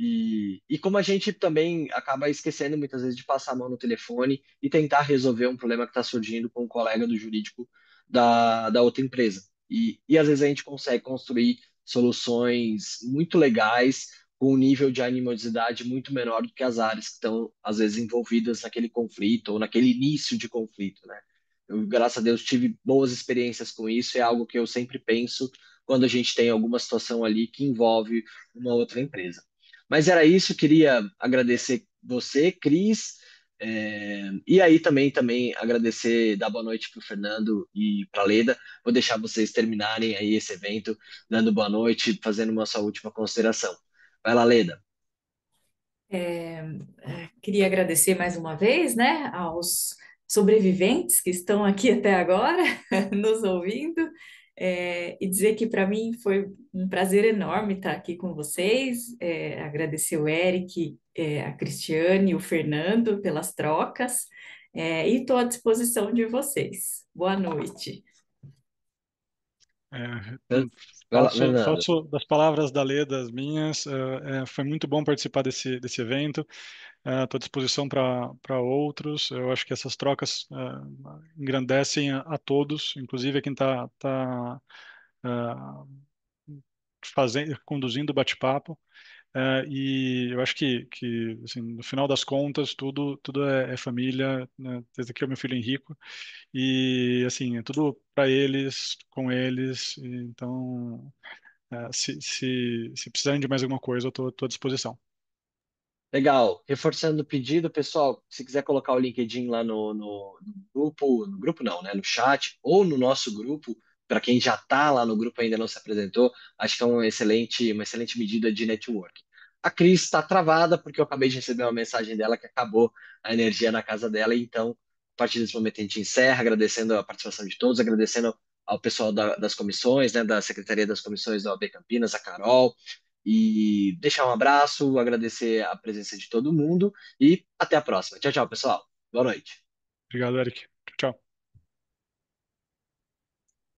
B: E como a gente também acaba esquecendo muitas vezes de passar a mão no telefone e tentar resolver um problema que está surgindo com um colega do jurídico da outra empresa. E às vezes a gente consegue construir soluções muito legais com um nível de animosidade muito menor do que as áreas que estão, às vezes, envolvidas naquele conflito ou naquele início de conflito, né? Eu, graças a Deus, tive boas experiências com isso, é algo que eu sempre penso quando a gente tem alguma situação ali que envolve uma outra empresa. Mas era isso, queria agradecer você, Cris, e aí também agradecer, dar boa noite para o Fernando e para a Leda. Vou deixar vocês terminarem aí esse evento, dando boa noite, fazendo uma sua última consideração. Vai lá, Leda.
D: Queria agradecer mais uma vez, né, aos sobreviventes que estão aqui até agora, nos ouvindo, e dizer que para mim foi um prazer enorme estar aqui com vocês. Agradecer o Eric, a Cristiane e o Fernando pelas trocas, e estou à disposição de vocês. Boa noite.
E: É,
B: Vai lá, Fernando.
E: faço das palavras da Lê, das minhas. Foi muito bom participar desse evento. Estou à disposição para outros. Eu acho que essas trocas engrandecem a todos, inclusive a quem está conduzindo o bate-papo. E eu acho que assim, no final das contas, tudo é família, né? Desde aqui é o meu filho Henrico. E assim, é tudo para eles, com eles. Então, se precisarem de mais alguma coisa, eu estou à disposição.
B: Legal. Reforçando o pedido, pessoal, se quiser colocar o LinkedIn lá no grupo não, né? No chat ou no nosso grupo, para quem já está lá no grupo e ainda não se apresentou, acho que é uma excelente medida de network. A Cris está travada porque eu acabei de receber uma mensagem dela que acabou a energia na casa dela, então, a partir desse momento a gente encerra, agradecendo a participação de todos, agradecendo ao pessoal das comissões, né, da Secretaria das Comissões da OAB Campinas, a Carol, e deixar um abraço, agradecer a presença de todo mundo e até a próxima. Tchau, tchau, pessoal. Boa noite.
E: Obrigado, Eric.